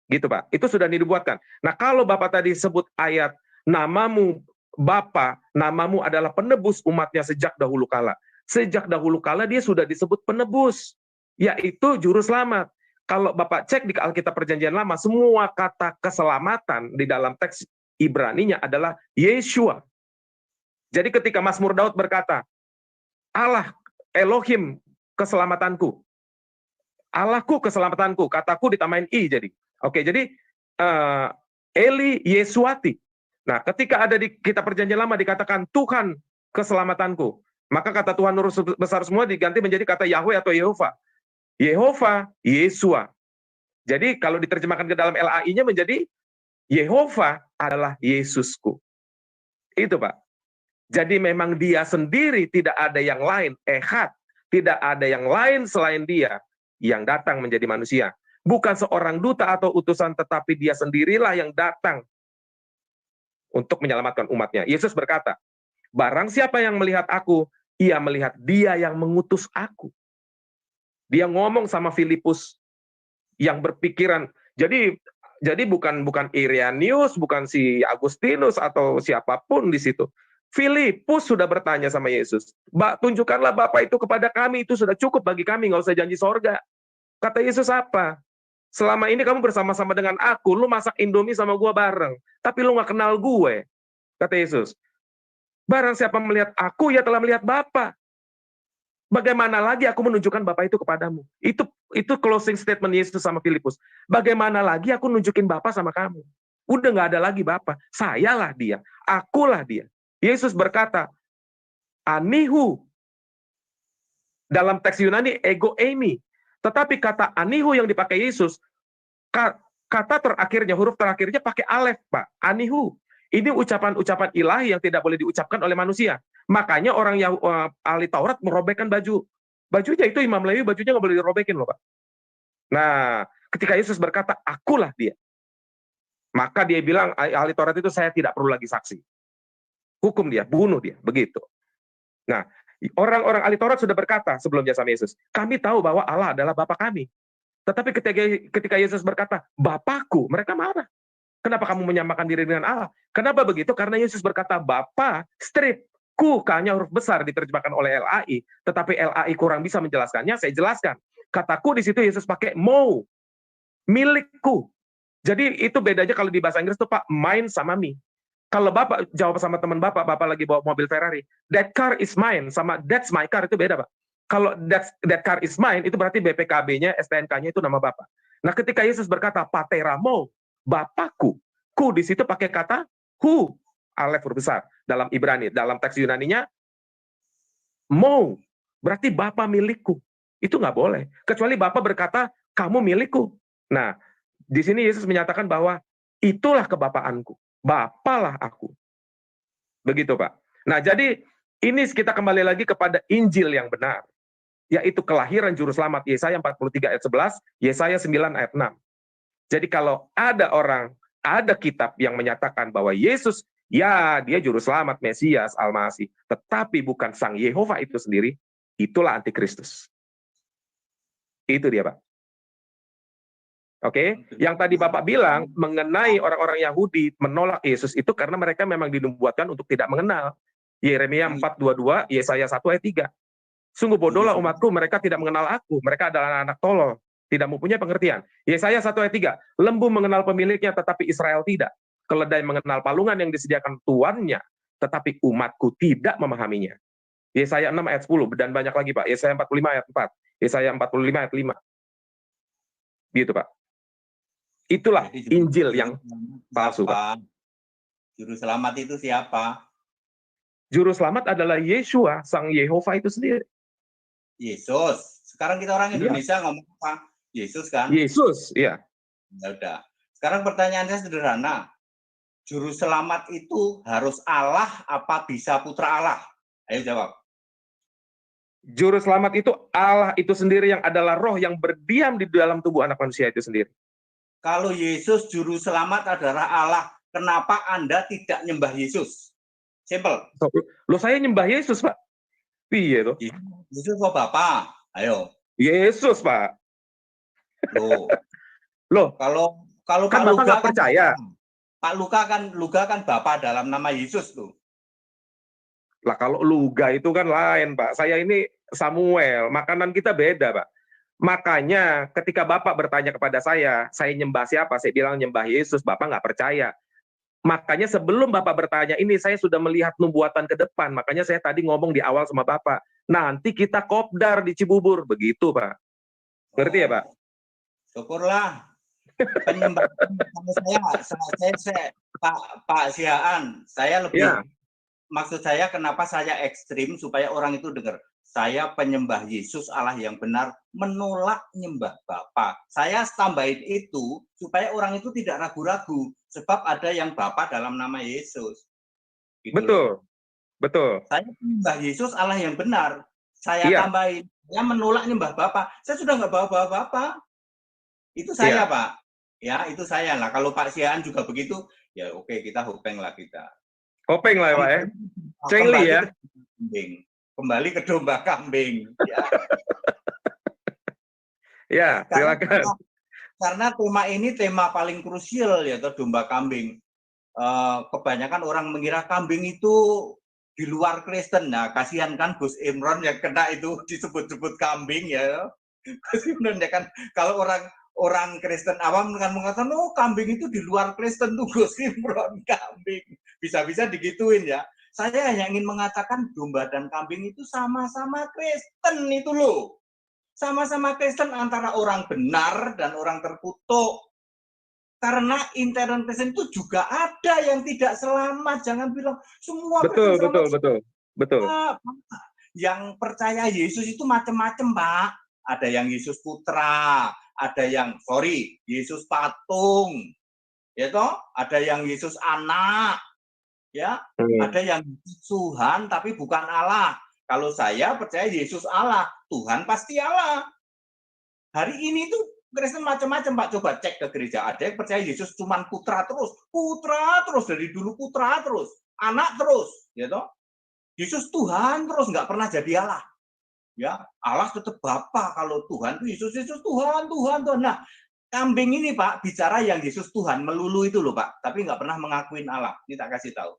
Gitu Pak, itu sudah dibuatkan. Nah kalau Bapak tadi sebut ayat, namamu Bapa, namamu adalah penebus umatnya sejak dahulu kala. Sejak dahulu kala dia sudah disebut penebus, yaitu juru selamat. Kalau Bapak cek di Alkitab Perjanjian Lama, semua kata keselamatan di dalam teks Ibraninya adalah Yeshua. Jadi ketika Mazmur Daud berkata, Allah Elohim keselamatanku, Allahku keselamatanku, kataku ditambahin I jadi. Oke, jadi Eli Yesuati. Nah, ketika ada di kitab Perjanjian Lama dikatakan Tuhan keselamatanku, maka kata Tuhan Nurul besar semua diganti menjadi kata Yahweh atau Yehova. Yehova, Yesua. Jadi kalau diterjemahkan ke dalam LAI-nya menjadi Yehova adalah Yesusku. Itu Pak. Jadi memang dia sendiri, tidak ada yang lain, Ehad. Tidak ada yang lain selain dia yang datang menjadi manusia. Bukan seorang duta atau utusan, tetapi dia sendirilah yang datang untuk menyelamatkan umatnya. Yesus berkata, barang siapa yang melihat aku, ia melihat dia yang mengutus aku. Dia ngomong sama Filipus yang berpikiran. Jadi bukan Irenaeus, bukan si Agustinus atau siapapun di situ. Filipus sudah bertanya sama Yesus, tunjukkanlah Bapa itu kepada kami, itu sudah cukup bagi kami, nggak usah janji sorga. Kata Yesus apa? Selama ini kamu bersama-sama dengan aku, lu masak Indomie sama gua bareng, tapi lu nggak kenal gue. Kata Yesus, barang siapa melihat aku, ia telah melihat Bapa. Bagaimana lagi aku menunjukkan Bapa itu kepadamu? Itu closing statement Yesus sama Filipus. Bagaimana lagi aku nunjukin Bapa sama kamu? Udah nggak ada lagi Bapa. Sayalah dia. Akulah dia. Yesus berkata, Anihu. Dalam teks Yunani, ego eimi. Tetapi kata Anihu yang dipakai Yesus, kata terakhirnya, huruf terakhirnya pakai alef, Pak. Anihu. Ini ucapan-ucapan ilahi yang tidak boleh diucapkan oleh manusia. Makanya orang yang ahli Taurat merobekkan baju. Bajunya itu Imam Lewi, bajunya nggak boleh dirobekin loh Pak. Nah, ketika Yesus berkata, akulah dia. Maka dia bilang, ahli Taurat itu saya tidak perlu lagi saksi. Hukum dia, bunuh dia, begitu. Nah, orang-orang ahli Taurat sudah berkata sebelumnya sama Yesus, kami tahu bahwa Allah adalah Bapa kami. Tetapi ketika Yesus berkata, Bapakku, mereka marah. Kenapa kamu menyamakan diri dengan Allah? Kenapa begitu? Karena Yesus berkata, Bapa, strip. Ku, K-nya huruf besar diterjemahkan oleh LAI, tetapi LAI kurang bisa menjelaskannya, saya jelaskan. Kataku di situ Yesus pakai mau, milikku. Jadi itu bedanya kalau di bahasa Inggris tuh Pak, mine sama me. Kalau Bapak jawab sama teman Bapak lagi bawa mobil Ferrari, that car is mine, sama that's my car, itu beda Pak. Kalau that car is mine, itu berarti BPKB-nya, STNK-nya itu nama Bapak. Nah ketika Yesus berkata, Pateramo, Bapakku, ku di situ pakai kata hu, alef huruf besar dalam Ibrani, dalam teks Yunaninya mau, berarti Bapa milikku. Itu nggak boleh, kecuali Bapa berkata kamu milikku. Nah, di sini Yesus menyatakan bahwa itulah kebapaanku, Bapalah aku. Begitu Pak. Nah, jadi ini kita kembali lagi kepada Injil yang benar, yaitu kelahiran juru selamat, Yesaya 43 ayat 11, Yesaya 9 ayat 6. Jadi kalau ada kitab yang menyatakan bahwa Yesus, ya dia juru selamat, Mesias, Al-Masih, tetapi bukan Sang Yehova itu sendiri, itulah antikristus. Itu dia Pak. Oke, yang tadi Bapak bilang mengenai orang-orang Yahudi menolak Yesus itu karena mereka memang dinubuatkan untuk tidak mengenal. Yeremia 4:22, Yesaya 1 ayat 3. Sungguh bodohlah umatku, mereka tidak mengenal aku, mereka adalah anak tolol. Tidak mempunyai pengertian. Yesaya 1 ayat 3, lembu mengenal pemiliknya tetapi Israel tidak. Keledai mengenal palungan yang disediakan tuannya, tetapi umatku tidak memahaminya. Yesaya 6 ayat 10, dan banyak lagi Pak. Yesaya 45 ayat 4, Yesaya 45 ayat 5. Gitu Pak. Itulah Injil yang palsu Pak. Juru selamat itu siapa? Juru selamat adalah Yeshua, Sang Yehova itu sendiri. Yesus. Sekarang kita orang Indonesia ngomong apa? Yesus kan? Yesus, iya. Ya udah. Sekarang pertanyaannya sederhana. Juru selamat itu harus Allah apa bisa putra Allah? Ayo jawab. Juru selamat itu Allah itu sendiri yang adalah roh yang berdiam di dalam tubuh anak manusia itu sendiri. Kalau Yesus juru selamat adalah Allah, kenapa Anda tidak nyembah Yesus? Simple. Loh saya nyembah Yesus, Pak. Piye to? Yesus kok Bapak? Ayo. Yesus, Pak. Loh, kalau kan Pak Bapak Luka nggak percaya. Pak Luka kan Bapak dalam nama Yesus tuh. Lah kalau Luga itu kan lain, Pak. Saya ini Samuel, makanan kita beda, Pak. Makanya ketika Bapak bertanya kepada saya nyembah siapa? Saya bilang nyembah Yesus, Bapak nggak percaya. Makanya sebelum Bapak bertanya ini, saya sudah melihat nubuatan ke depan. Makanya saya tadi ngomong di awal sama Bapak, nanti kita kopdar di Cibubur. Begitu, Pak. Ngerti ya, Pak? Syukurlah. Penyembah saya Pak Siaan, saya lebih maksud saya kenapa saya ekstrim supaya orang itu dengar. Saya penyembah Yesus Allah yang benar, menolak nyembah Bapa. Saya tambahin itu supaya orang itu tidak ragu-ragu sebab ada yang Bapa dalam nama Yesus. Gitu betul. Loh. Betul. Saya penyembah Yesus Allah yang benar. Saya tambahin, saya menolak nyembah Bapa. Saya sudah nggak bawa Bapa. Itu saya, Pak. Ya, itu saya lah. Kalau Pak Siaan juga begitu, ya oke, kita hopeng lah kita. Hopeng lah, Pak ya. Cengli ya. Kembali ke domba kambing. Ya, ya silakan. Karena tema ini tema paling krusial ya, domba kambing. Kebanyakan orang mengira kambing itu di luar Kristen. Nah, kasihan kan Gus Imron yang kena itu disebut-sebut kambing ya. Gus Imron ya kan, kalau orang Kristen awam kan mengatakan, oh kambing itu di luar Kristen tuh Gus Imron, kambing. Bisa-bisa digituin ya. Saya hanya ingin mengatakan domba dan kambing itu sama-sama Kristen itu loh. Sama-sama Kristen antara orang benar dan orang terkutuk. Karena intern Kristen itu juga ada yang tidak selamat. Jangan bilang semua betul, Kristen selamat. Betul. Yang percaya Yesus itu macam-macam, Pak. Ada yang Yesus putra, ada yang Yesus patung, ya toh, ada yang Yesus anak, ya, ada yang Tuhan tapi bukan Allah. Kalau saya percaya Yesus Allah, Tuhan pasti Allah. Hari ini tuh Kristen macam-macam, Pak. Coba cek ke gereja, ada yang percaya Yesus cuma putra terus dari dulu putra terus, anak terus, ya toh. Yesus Tuhan terus, nggak pernah jadi Allah. Ya, Allah tetap Bapa. Kalau Tuhan itu Yesus Tuhan. Nah, kambing ini Pak bicara yang Yesus Tuhan melulu itu loh Pak, tapi nggak pernah mengakuin Allah. Ini tak kasih tahu.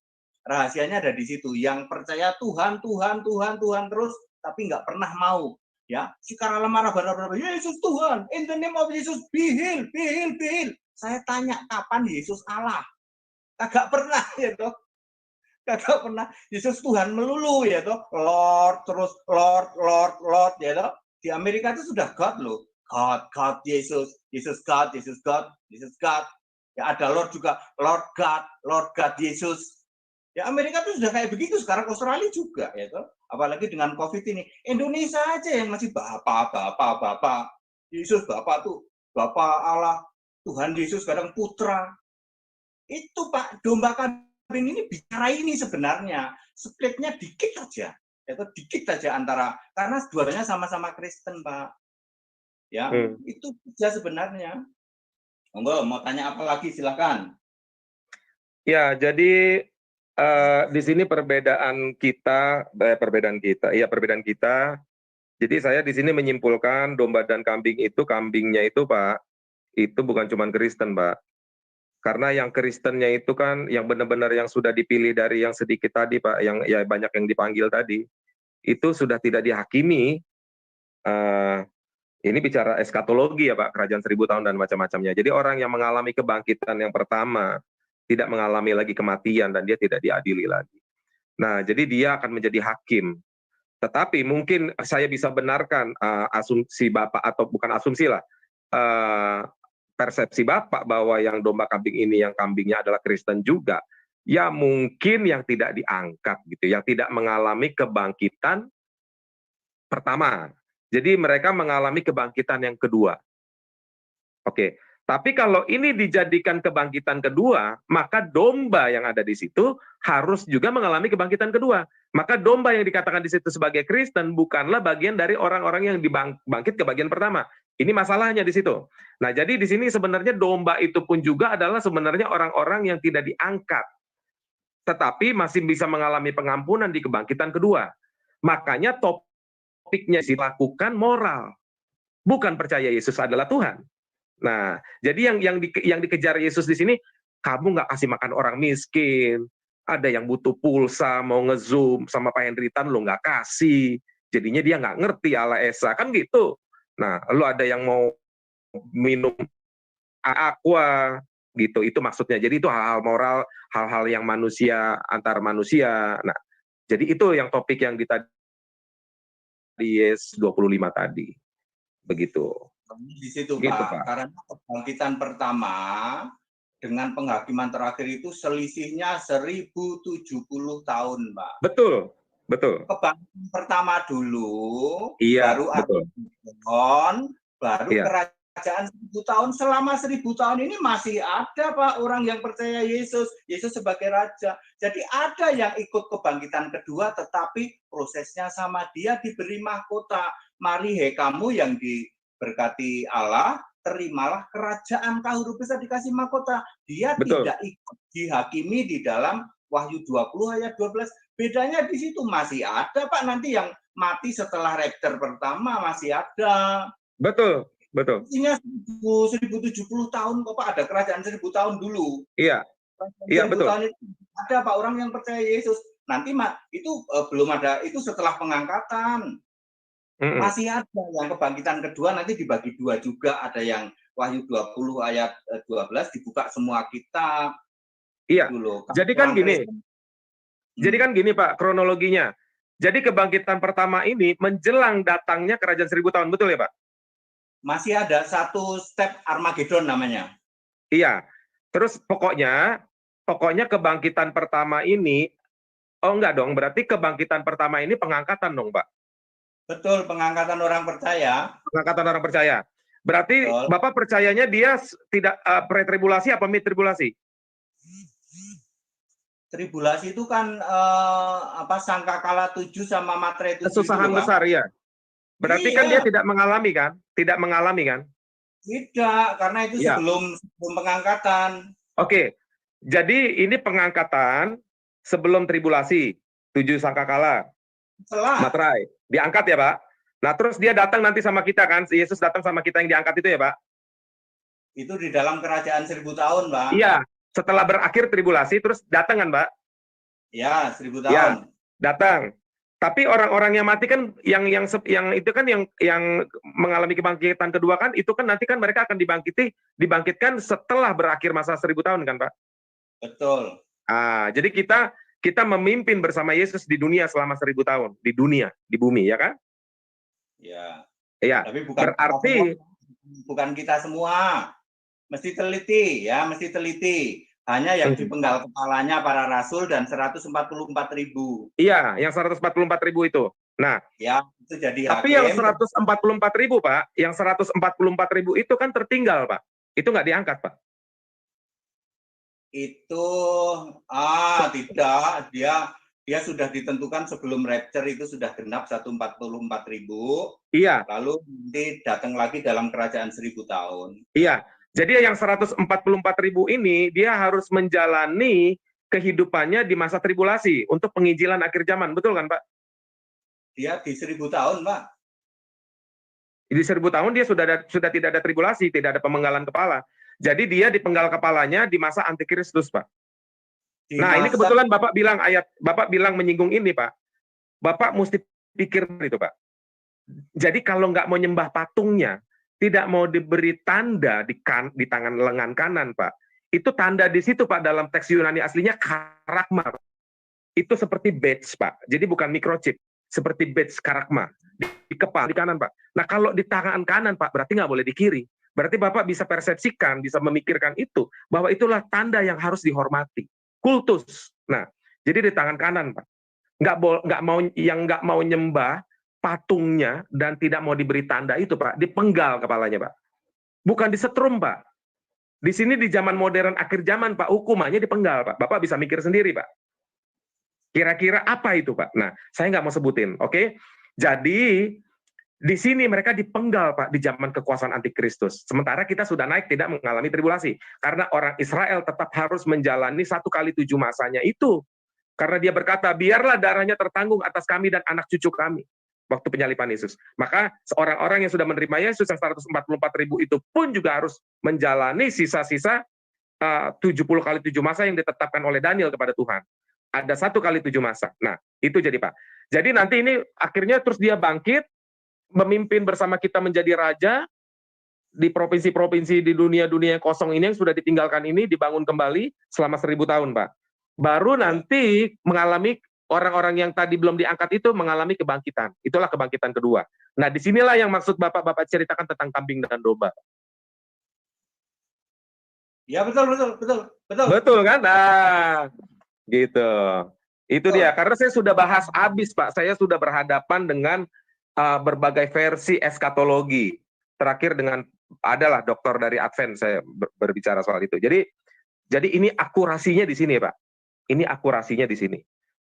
Rahasianya ada di situ. Yang percaya Tuhan terus, tapi nggak pernah mau. Ya, sekarang marah benar-benar Yesus Tuhan. In the name of Jesus, be healed. Saya tanya kapan Yesus Allah? Kagak pernah ya toh. Kagak pernah. Yesus Tuhan melulu ya toh, Lord terus Lord ya toh. Di Amerika itu sudah God loh, God Yesus God. Ya ada Lord juga, Lord God Yesus. Ya Amerika itu sudah kayak begitu, sekarang Australia juga ya toh. Apalagi dengan COVID ini, Indonesia aja yang masih Bapa. Yesus Bapa tuh, Bapa Allah, Tuhan Yesus kadang putra. Itu Pak, domba kambing ini bicara ini sebenarnya splitnya dikit aja, itu dikit aja antara, karena dua-duanya sama-sama Kristen Pak. Ya, itu saja sebenarnya. Monggo, mau tanya apa lagi silakan. Ya, jadi di sini perbedaan kita. Jadi saya di sini menyimpulkan domba dan kambing itu, kambingnya itu Pak, itu bukan cuma Kristen Pak. Karena yang Kristennya itu kan yang benar-benar yang sudah dipilih dari yang sedikit tadi Pak, yang ya banyak yang dipanggil tadi, itu sudah tidak dihakimi. Ini bicara eskatologi ya Pak, kerajaan 1000 tahun dan macam-macamnya. Jadi orang yang mengalami kebangkitan yang pertama tidak mengalami lagi kematian dan dia tidak diadili lagi. Nah, jadi dia akan menjadi hakim. Tetapi mungkin saya bisa benarkan asumsi Bapak, atau bukan asumsi lah, persepsi Bapak bahwa yang domba kambing ini yang kambingnya adalah Kristen juga, ya mungkin yang tidak diangkat gitu, yang tidak mengalami kebangkitan pertama. Jadi mereka mengalami kebangkitan yang kedua. Oke, tapi kalau ini dijadikan kebangkitan kedua, maka domba yang ada di situ harus juga mengalami kebangkitan kedua. Maka domba yang dikatakan di situ sebagai Kristen bukanlah bagian dari orang-orang yang dibangkit ke bagian pertama. Ini masalahnya di situ. Nah, jadi di sini sebenarnya domba itu pun juga adalah sebenarnya orang-orang yang tidak diangkat, tetapi masih bisa mengalami pengampunan di kebangkitan kedua. Makanya topiknya dilakukan moral, bukan percaya Yesus adalah Tuhan. Nah, jadi yang dikejar Yesus di sini, kamu nggak kasih makan orang miskin, ada yang butuh pulsa, mau nge-zoom sama Pak Hendritan, lo nggak kasih, jadinya dia nggak ngerti ala Esa, kan gitu. Nah, lo ada yang mau minum aqua, gitu, itu maksudnya. Jadi itu hal-hal moral, hal-hal yang manusia, antar manusia. Nah, jadi itu yang topik yang di Yes 25 tadi. Begitu. Di situ gitu, Pak, karena kebangkitan pertama dengan penghakiman terakhir itu selisihnya 1070 tahun, Pak. Betul, betul. Kebangkitan pertama dulu, Iya, baru betul. Armageddon, baru Iya. kerajaan 1000 tahun. Selama 1000 tahun ini masih ada Pak orang yang percaya Yesus sebagai raja. Jadi ada yang ikut kebangkitan kedua, tetapi prosesnya sama, dia diberi mahkota. Mari hei kamu yang diberkati Allah, terimalah kerajaan kau, huruf besar dikasih mahkota. Dia Betul. tidak ikut dihakimi di dalam Wahyu 20 ayat 12. Bedanya di situ, masih ada Pak, nanti yang mati setelah rapture pertama masih ada. Betul, betul. Ini 1070 tahun kok Pak, ada kerajaan 1000 tahun dulu. Iya. Iya, betul. Tahun itu ada Pak orang yang percaya Yesus. Nanti itu belum ada, itu setelah pengangkatan. Masih ada yang kebangkitan kedua, nanti dibagi dua juga, ada yang Wahyu 20 ayat 12 dibuka semua kitab. Iya. Dulu. Jadi kan gini. Jadi kan gini Pak, kronologinya. Jadi kebangkitan pertama ini menjelang datangnya kerajaan 1000 tahun, betul ya Pak? Masih ada satu step Armageddon namanya. Iya. Terus pokoknya kebangkitan pertama ini, oh enggak dong, berarti kebangkitan pertama ini pengangkatan dong Pak? Betul, pengangkatan orang percaya. Pengangkatan orang percaya. Berarti betul. Bapak percayanya dia tidak pre-tribulasi apa mid-tribulasi? Tribulasi itu kan sangkakala 7 sama matre 7. Kesusahan itu, besar ya. Berarti iya. Kan dia tidak mengalami kan? Tidak mengalami kan? Tidak, karena itu iya. sebelum pengangkatan. Oke. Jadi ini pengangkatan sebelum tribulasi 7 sangkakala. Setelah. Matrai. Diangkat ya, Pak? Nah, terus dia datang nanti sama kita kan? Yesus datang sama kita yang diangkat itu ya, Pak? Itu di dalam kerajaan 1000 tahun, Pak. Iya. Setelah berakhir tribulasi, terus datang kan, Pak? Ya, 1000 tahun. Ya, datang. Tapi orang-orang yang mati kan, yang itu kan yang mengalami kebangkitan kedua kan, itu kan nanti kan mereka akan dibangkitkan setelah berakhir masa 1000 tahun kan, Pak? Betul. Jadi kita memimpin bersama Yesus di dunia selama 1000 tahun, di dunia, di bumi, ya kan? Ya. Iya. Tapi berarti bukan kita semua. Mesti teliti, ya, mesti teliti. Hanya yang dipenggal kepalanya para rasul dan 144.000. Iya, yang 144.000 itu. Nah, ya, itu jadi tapi hakim. Yang 144.000, Pak, yang 144.000 itu kan tertinggal, Pak. Itu nggak diangkat, Pak. Itu tidak, dia sudah ditentukan sebelum rapture, itu sudah genap 144.000. Iya. Lalu nanti datang lagi dalam kerajaan 1000 tahun. Iya. Jadi yang 144.000 ini dia harus menjalani kehidupannya di masa tribulasi untuk penginjilan akhir zaman, betul kan, Pak? Dia di 1000 tahun, Pak. Di 1000 tahun dia sudah tidak ada tribulasi, tidak ada pemenggalan kepala. Jadi dia dipenggal kepalanya di masa antikristus, Pak. Nah, ini kebetulan Bapak bilang menyinggung ini, Pak. Bapak mesti pikir itu, Pak. Jadi kalau nggak mau nyembah patungnya, tidak mau diberi tanda di tangan lengan kanan, Pak. Itu tanda di situ, Pak, dalam teks Yunani aslinya karakma. Itu seperti badge, Pak. Jadi bukan microchip, seperti badge karakma di kepala di kanan, Pak. Nah, kalau di tangan kanan, Pak, berarti nggak boleh di kiri. Berarti Bapak bisa persepsikan, bisa memikirkan itu bahwa itulah tanda yang harus dihormati. Kultus. Nah, jadi di tangan kanan, Pak. Nggak mau nyembah patungnya dan tidak mau diberi tanda itu, Pak, dipenggal kepalanya, Pak. Bukan disetrum, Pak. Di sini di zaman modern akhir zaman, Pak, hukumannya dipenggal, Pak. Bapak bisa mikir sendiri, Pak. Kira-kira apa itu, Pak? Nah, saya nggak mau sebutin, oke? Jadi di sini mereka dipenggal, Pak, di zaman kekuasaan antikristus. Sementara kita sudah naik, tidak mengalami tribulasi. Karena orang Israel tetap harus menjalani 1 kali 7 masanya itu. Karena dia berkata, biarlah darahnya tertanggung atas kami dan anak cucu kami. Waktu penyaliban Yesus. Maka orang-orang yang sudah menerima Yesus yang 144.000 itu pun juga harus menjalani sisa-sisa 70 kali 7 masa yang ditetapkan oleh Daniel kepada Tuhan. Ada 1 kali 7 masa. Nah, itu jadi Pak. Jadi nanti ini akhirnya terus dia bangkit, memimpin bersama kita menjadi raja, di provinsi-provinsi di dunia-dunia yang kosong ini yang sudah ditinggalkan ini, dibangun kembali selama 1000 tahun Pak. Baru nanti mengalami orang-orang yang tadi belum diangkat itu mengalami kebangkitan. Itulah kebangkitan kedua. Nah, disinilah yang maksud Bapak ceritakan tentang kambing dan domba. Ya, betul. Betul kan? Nah, gitu. Itu dia. Karena saya sudah bahas habis, Pak. Saya sudah berhadapan dengan berbagai versi eskatologi. Terakhir adalah dokter dari Advent saya berbicara soal itu. Jadi ini akurasinya di sini, Pak. Ini akurasinya di sini.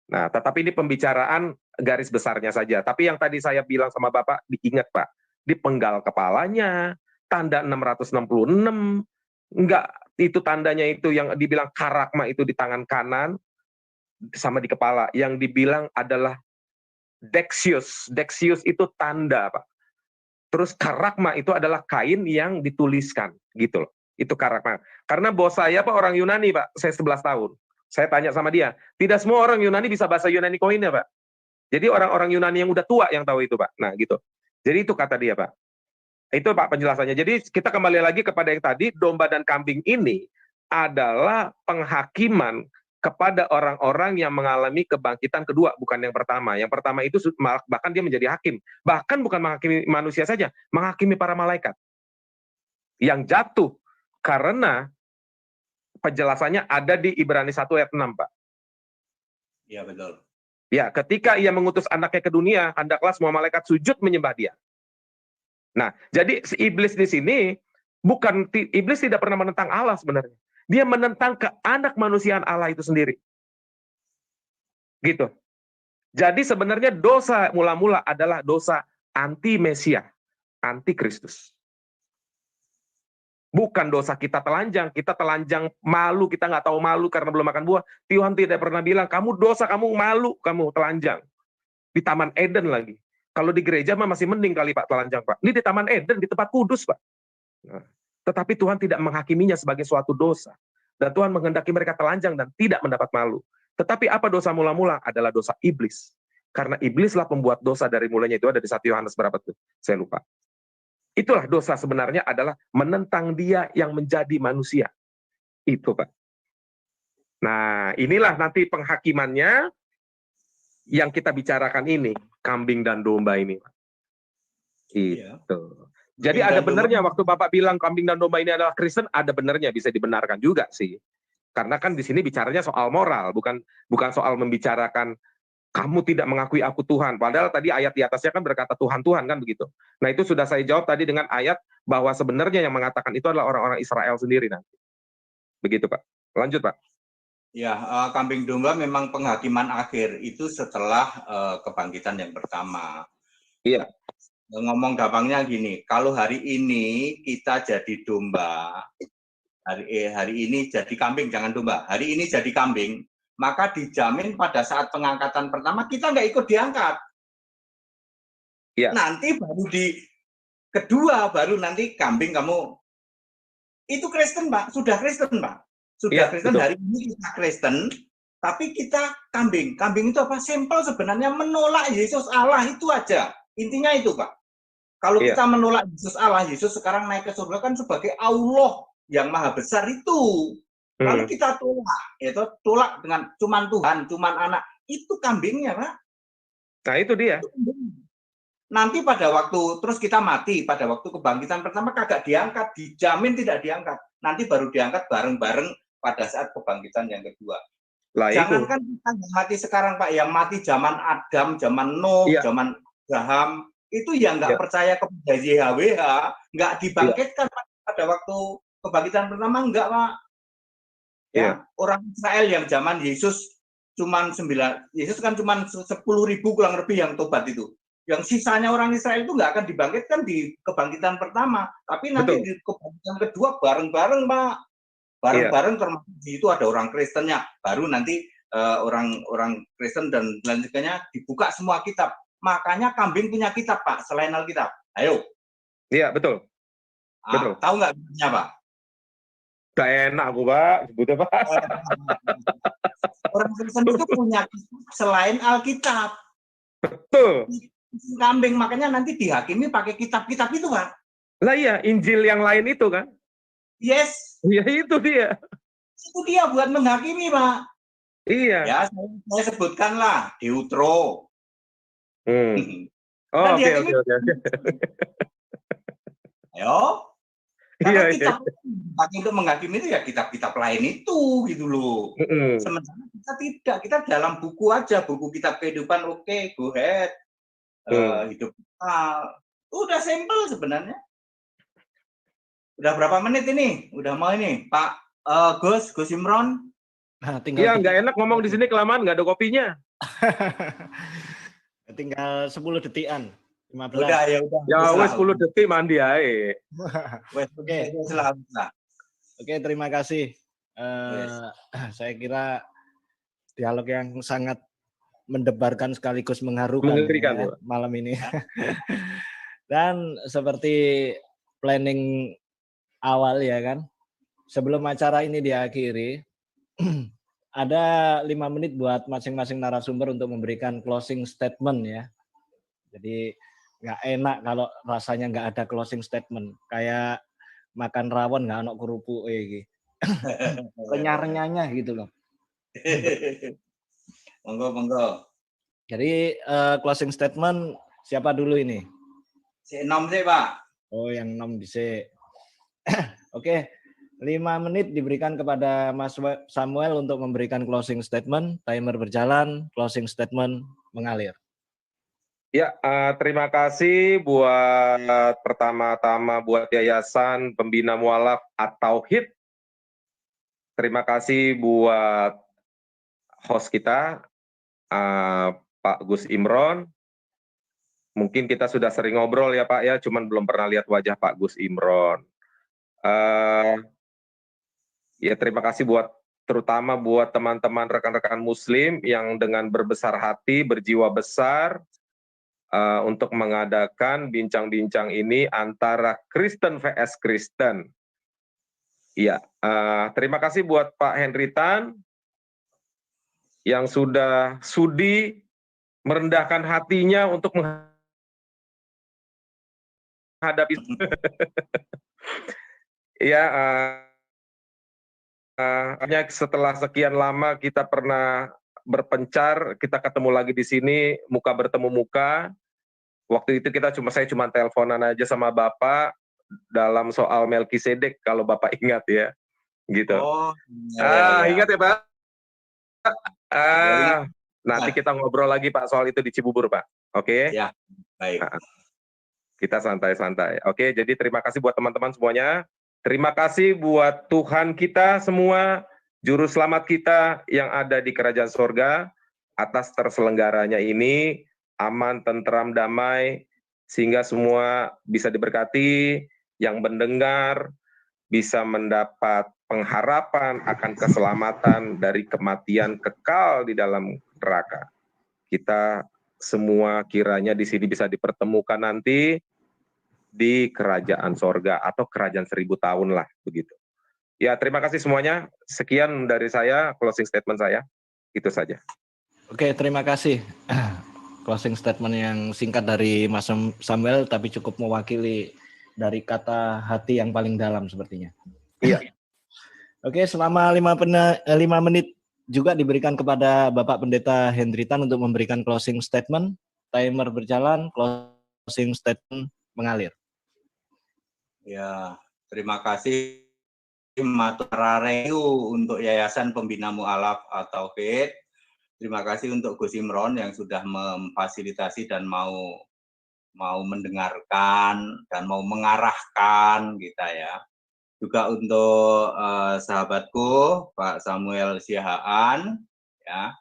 Nah, tetapi ini pembicaraan garis besarnya saja. Tapi yang tadi saya bilang sama Bapak, diingat Pak, di penggal kepalanya, tanda 666, enggak, itu tandanya itu yang dibilang karakma itu di tangan kanan, sama di kepala. Yang dibilang adalah Dexius. Dexius itu tanda, Pak. Terus karakma itu adalah kain yang dituliskan, gitu loh. Itu karakma. Karena bos saya, Pak, orang Yunani, Pak. Saya 11 tahun. Saya tanya sama dia, tidak semua orang Yunani bisa bahasa Yunani koinnya, Pak. Jadi orang-orang Yunani yang udah tua yang tahu itu, Pak. Nah, gitu. Jadi itu kata dia, Pak. Itu, Pak, penjelasannya. Jadi kita kembali lagi kepada yang tadi, domba dan kambing ini adalah penghakiman kepada orang-orang yang mengalami kebangkitan kedua, bukan yang pertama. Yang pertama itu bahkan dia menjadi hakim. Bahkan bukan menghakimi manusia saja, menghakimi para malaikat. Yang jatuh karena penjelasannya ada di Ibrani 1 ayat 6, Pak. Iya, betul. Ya, ketika ia mengutus anaknya ke dunia, hendaklah semua malaikat sujud menyembah dia. Nah, jadi si iblis di sini, iblis tidak pernah menentang Allah sebenarnya. Dia menentang keanak manusiaan Allah itu sendiri. Gitu. Jadi sebenarnya dosa mula-mula adalah dosa anti-Mesia, anti-Kristus. Bukan dosa kita telanjang malu, kita nggak tahu malu karena belum makan buah. Tuhan tidak pernah bilang, kamu dosa, kamu malu, kamu telanjang. Di Taman Eden lagi. Kalau di gereja mah masih mending kali Pak telanjang, Pak. Ini di Taman Eden, di tempat kudus, Pak. Nah, tetapi Tuhan tidak menghakiminya sebagai suatu dosa. Dan Tuhan menghendaki mereka telanjang dan tidak mendapat malu. Tetapi apa dosa mula-mula? Adalah dosa iblis. Karena iblislah pembuat dosa dari mulanya, itu ada di 1 Yohanes berapa tuh? Saya lupa. Itulah dosa sebenarnya adalah menentang dia yang menjadi manusia. Itu, Pak. Nah, inilah nanti penghakimannya yang kita bicarakan ini, kambing dan domba ini, Pak. Itu. Jadi ada benernya waktu Bapak bilang kambing dan domba ini adalah Kristen, ada benernya, bisa dibenarkan juga sih. Karena kan di sini bicaranya soal moral, bukan soal membicarakan kamu tidak mengakui aku Tuhan. Padahal tadi ayat di atasnya kan berkata Tuhan, Tuhan kan begitu. Nah itu sudah saya jawab tadi dengan ayat bahwa sebenarnya yang mengatakan itu adalah orang-orang Israel sendiri nanti. Begitu Pak. Lanjut Pak. Ya, kambing domba memang penghakiman akhir itu setelah kebangkitan yang pertama. Iya. Ngomong gampangnya gini, kalau hari ini kita jadi domba, hari ini jadi kambing, jangan domba. Hari ini jadi kambing, maka dijamin pada saat pengangkatan pertama kita nggak ikut diangkat. Ya. Nanti baru di kedua, baru nanti kambing kamu. Itu Kristen, Pak. Sudah Kristen, Pak. Sudah ya, Kristen, betul. Hari ini kita Kristen, tapi kita kambing. Kambing itu apa? Simpel sebenarnya, menolak Yesus Allah itu aja. Intinya itu, Pak. Kalau kita menolak Yesus Allah, Yesus sekarang naik ke surga kan sebagai Allah yang maha besar itu. Lalu kita tolak, itu tolak dengan cuman Tuhan, cuman anak, itu kambingnya, Pak. Nah itu dia. Nanti pada waktu terus kita mati, pada waktu kebangkitan pertama kagak diangkat, dijamin tidak diangkat. Nanti baru diangkat bareng-bareng pada saat kebangkitan yang kedua. Lah, jangankan kita yang mati sekarang, Pak, yang mati zaman Adam, zaman Nuh, zaman Abraham, itu yang nggak percaya kepada YHWH, nggak dibangkitkan pada waktu kebangkitan pertama, enggak, Pak. Ya, orang Israel yang zaman Yesus Yesus kan cuman 10.000 kurang lebih yang tobat itu. Yang sisanya orang Israel itu nggak akan dibangkitkan di kebangkitan pertama, tapi nanti di kebangkitan kedua bareng-bareng, Pak. Bareng-bareng termasuk di itu ada orang Kristennya, baru nanti orang Kristen dan lain sebagainya, dibuka semua kitab. Makanya kambing punya kitab, Pak, selain Alkitab. Ayo. Iya, betul. Betul. Tahu nggak kitabnya, Pak? Gak enak aku, Pak. Sebutnya, Pak. Orang Kristen itu punya kitab selain Alkitab. Betul. Kambing, makanya nanti dihakimi pakai kitab-kitab itu, Pak. Lah iya, Injil yang lain itu kan? Yes. Iya, itu dia. Itu dia buat menghakimi, Pak. Iya. Ya, saya sebutkan lah, Deutro. Oh, oke. Ayo. Karena kitab untuk menghakimi itu ya kitab-kitab lain itu, gitu loh. Sementara kita tidak, kita dalam buku aja, buku kitab kehidupan, oke, go ahead. Hidup kita. Udah simple sebenarnya. Udah berapa menit ini? Udah mau ini, Pak Gus Imron? Iya, nggak enak ngomong di sini kelamaan, nggak ada kopinya. Tinggal 10 detikan. 15. Udah, ya udah. Ya wes 10 detik mandi aja. Oke. Oke, terima kasih. Saya kira dialog yang sangat mendebarkan sekaligus mengharukan ya, malam ini. Dan seperti planning awal ya kan, sebelum acara ini diakhiri, ada 5 menit buat masing-masing narasumber untuk memberikan closing statement ya. Jadi nggak enak kalau rasanya nggak ada closing statement. Kayak makan rawon nggak ada kerupuk gitu. Renyah-renyahnya gitu loh. Monggo. Jadi closing statement siapa dulu ini? Si Nom sih, Pak. Oh, yang Nom bisa. Oke. 5 menit diberikan kepada Mas Samuel untuk memberikan closing statement. Timer berjalan, closing statement mengalir. Ya, terima kasih buat pertama-tama buat Yayasan Pembina Mualaf At-Tauhid. Terima kasih buat host kita, Pak Gus Imron. Mungkin kita sudah sering ngobrol ya Pak ya, cuman belum pernah lihat wajah Pak Gus Imron. Ya terima kasih terutama buat teman-teman rekan-rekan Muslim yang dengan berbesar hati, berjiwa besar untuk mengadakan bincang-bincang ini antara Kristen vs Kristen. Ya, terima kasih buat Pak Henry Tan yang sudah sudi merendahkan hatinya untuk menghadapi. Ya. Hanya setelah sekian lama kita pernah berpencar, kita ketemu lagi di sini, muka bertemu muka. Waktu itu saya cuma teleponan aja sama Bapak dalam soal Melkisedek, kalau Bapak ingat ya, gitu. Oh, ya. Ingat ya Pak? Nanti kita ngobrol lagi Pak soal itu di Cibubur Pak, oke? Ya, baik. Kita santai-santai. Oke, jadi terima kasih buat teman-teman semuanya. Terima kasih buat Tuhan kita semua, Juru Selamat kita yang ada di Kerajaan Sorga, atas terselenggaranya ini, aman, tentram, damai, sehingga semua bisa diberkati, yang mendengar bisa mendapat pengharapan akan keselamatan dari kematian kekal di dalam neraka. Kita semua kiranya di sini bisa dipertemukan nanti, di Kerajaan Sorga atau Kerajaan 1000 tahun lah begitu. Ya terima kasih semuanya. Sekian dari saya, closing statement saya. Itu saja. Oke, terima kasih. Closing statement yang singkat dari Mas Samuel tapi cukup mewakili dari kata hati yang paling dalam sepertinya. Iya. Oke, selama 5 menit juga diberikan kepada Bapak Pendeta Henry Tan untuk memberikan closing statement. Timer berjalan, closing statement mengalir. Ya, terima kasih Matur Rareyu untuk Yayasan Pembina Mualaf At-Tauhid. Terima kasih untuk Gus Imron yang sudah memfasilitasi dan mau mendengarkan dan mau mengarahkan kita ya. Juga untuk sahabatku Pak Samuel Siahaan ya.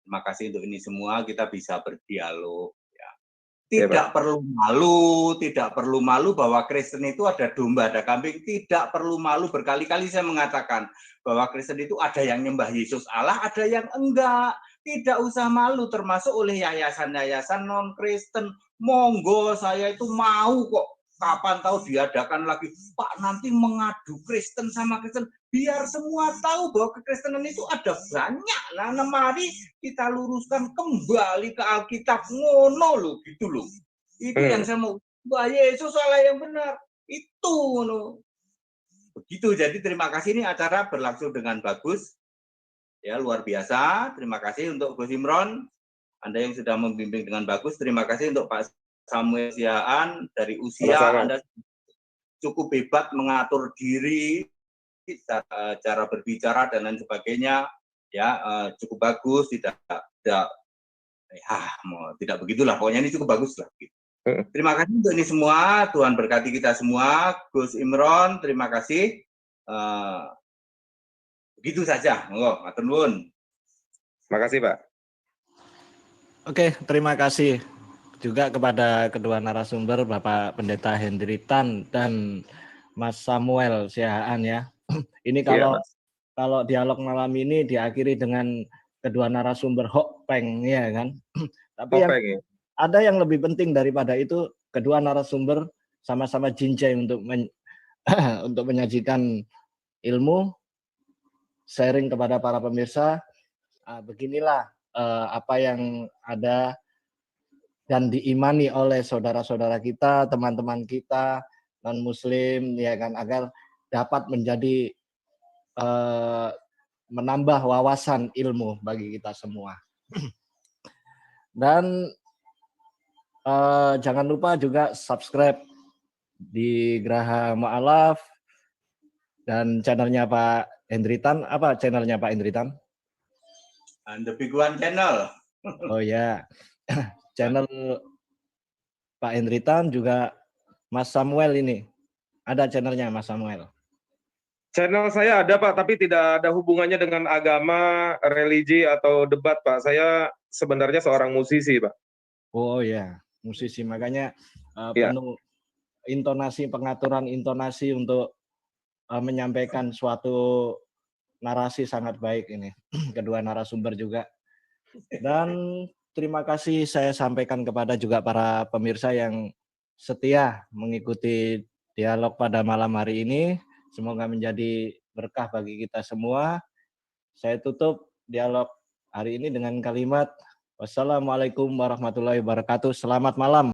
Terima kasih untuk ini semua, kita bisa berdialog. Tidak perlu malu bahwa Kristen itu ada domba, ada kambing. Tidak perlu malu, berkali-kali saya mengatakan bahwa Kristen itu ada yang nyembah Yesus Allah, ada yang enggak. Tidak usah malu, termasuk oleh yayasan-yayasan non-Kristen. Monggo, saya itu mau kok. Kapan tahu diadakan lagi, Pak, nanti mengadu Kristen sama Kristen, biar semua tahu bahwa kekristenan itu ada banyak. Nah, mari kita luruskan kembali ke Alkitab, ngono loh, gitu loh. Itu yang saya mau. Wah, Yesus Allah yang benar. Itu no. Begitu. Jadi terima kasih, ini acara berlangsung dengan bagus. Ya, luar biasa. Terima kasih untuk Gus Imron. Anda yang sudah membimbing dengan bagus. Terima kasih untuk Pak Samuel Siaan, dari usia Anda cukup hebat mengatur diri, cara berbicara dan lain sebagainya, ya cukup bagus, tidak begitulah, pokoknya ini cukup bagus lah. Terima kasih untuk ini semua, Tuhan berkati kita semua. Gus Imron, terima kasih. Begitu saja, matur nuwun. Terima kasih, Pak. Oke, terima kasih juga kepada kedua narasumber, Bapak Pendeta Hendri Tan dan Mas Samuel Siahaan ya. Ini kalau dialog malam ini diakhiri dengan kedua narasumber Hokpeng ya kan. Tapi ada yang lebih penting daripada itu, kedua narasumber sama-sama jinjai untuk untuk menyajikan ilmu, sharing kepada para pemirsa. Beginilah apa yang ada dan diimani oleh saudara-saudara kita, teman-teman kita non-muslim ya kan, agar dapat menjadi menambah wawasan ilmu bagi kita semua. Dan jangan lupa juga subscribe di Graha Ma'alaf dan channelnya Pak Hendritan. Apa channelnya Pak Hendritan? The Big One Channel. Oh ya, channel Pak Hendritan juga Mas Samuel ini. Ada channelnya Mas Samuel. Channel saya ada, Pak, tapi tidak ada hubungannya dengan agama, religi, atau debat, Pak. Saya sebenarnya seorang musisi, Pak. Oh ya, musisi. Makanya penuh intonasi, pengaturan intonasi untuk menyampaikan suatu narasi sangat baik ini. Kedua narasumber juga. Dan terima kasih saya sampaikan kepada juga para pemirsa yang setia mengikuti dialog pada malam hari ini. Semoga menjadi berkah bagi kita semua. Saya tutup dialog hari ini dengan kalimat wassalamualaikum warahmatullahi wabarakatuh. Selamat malam.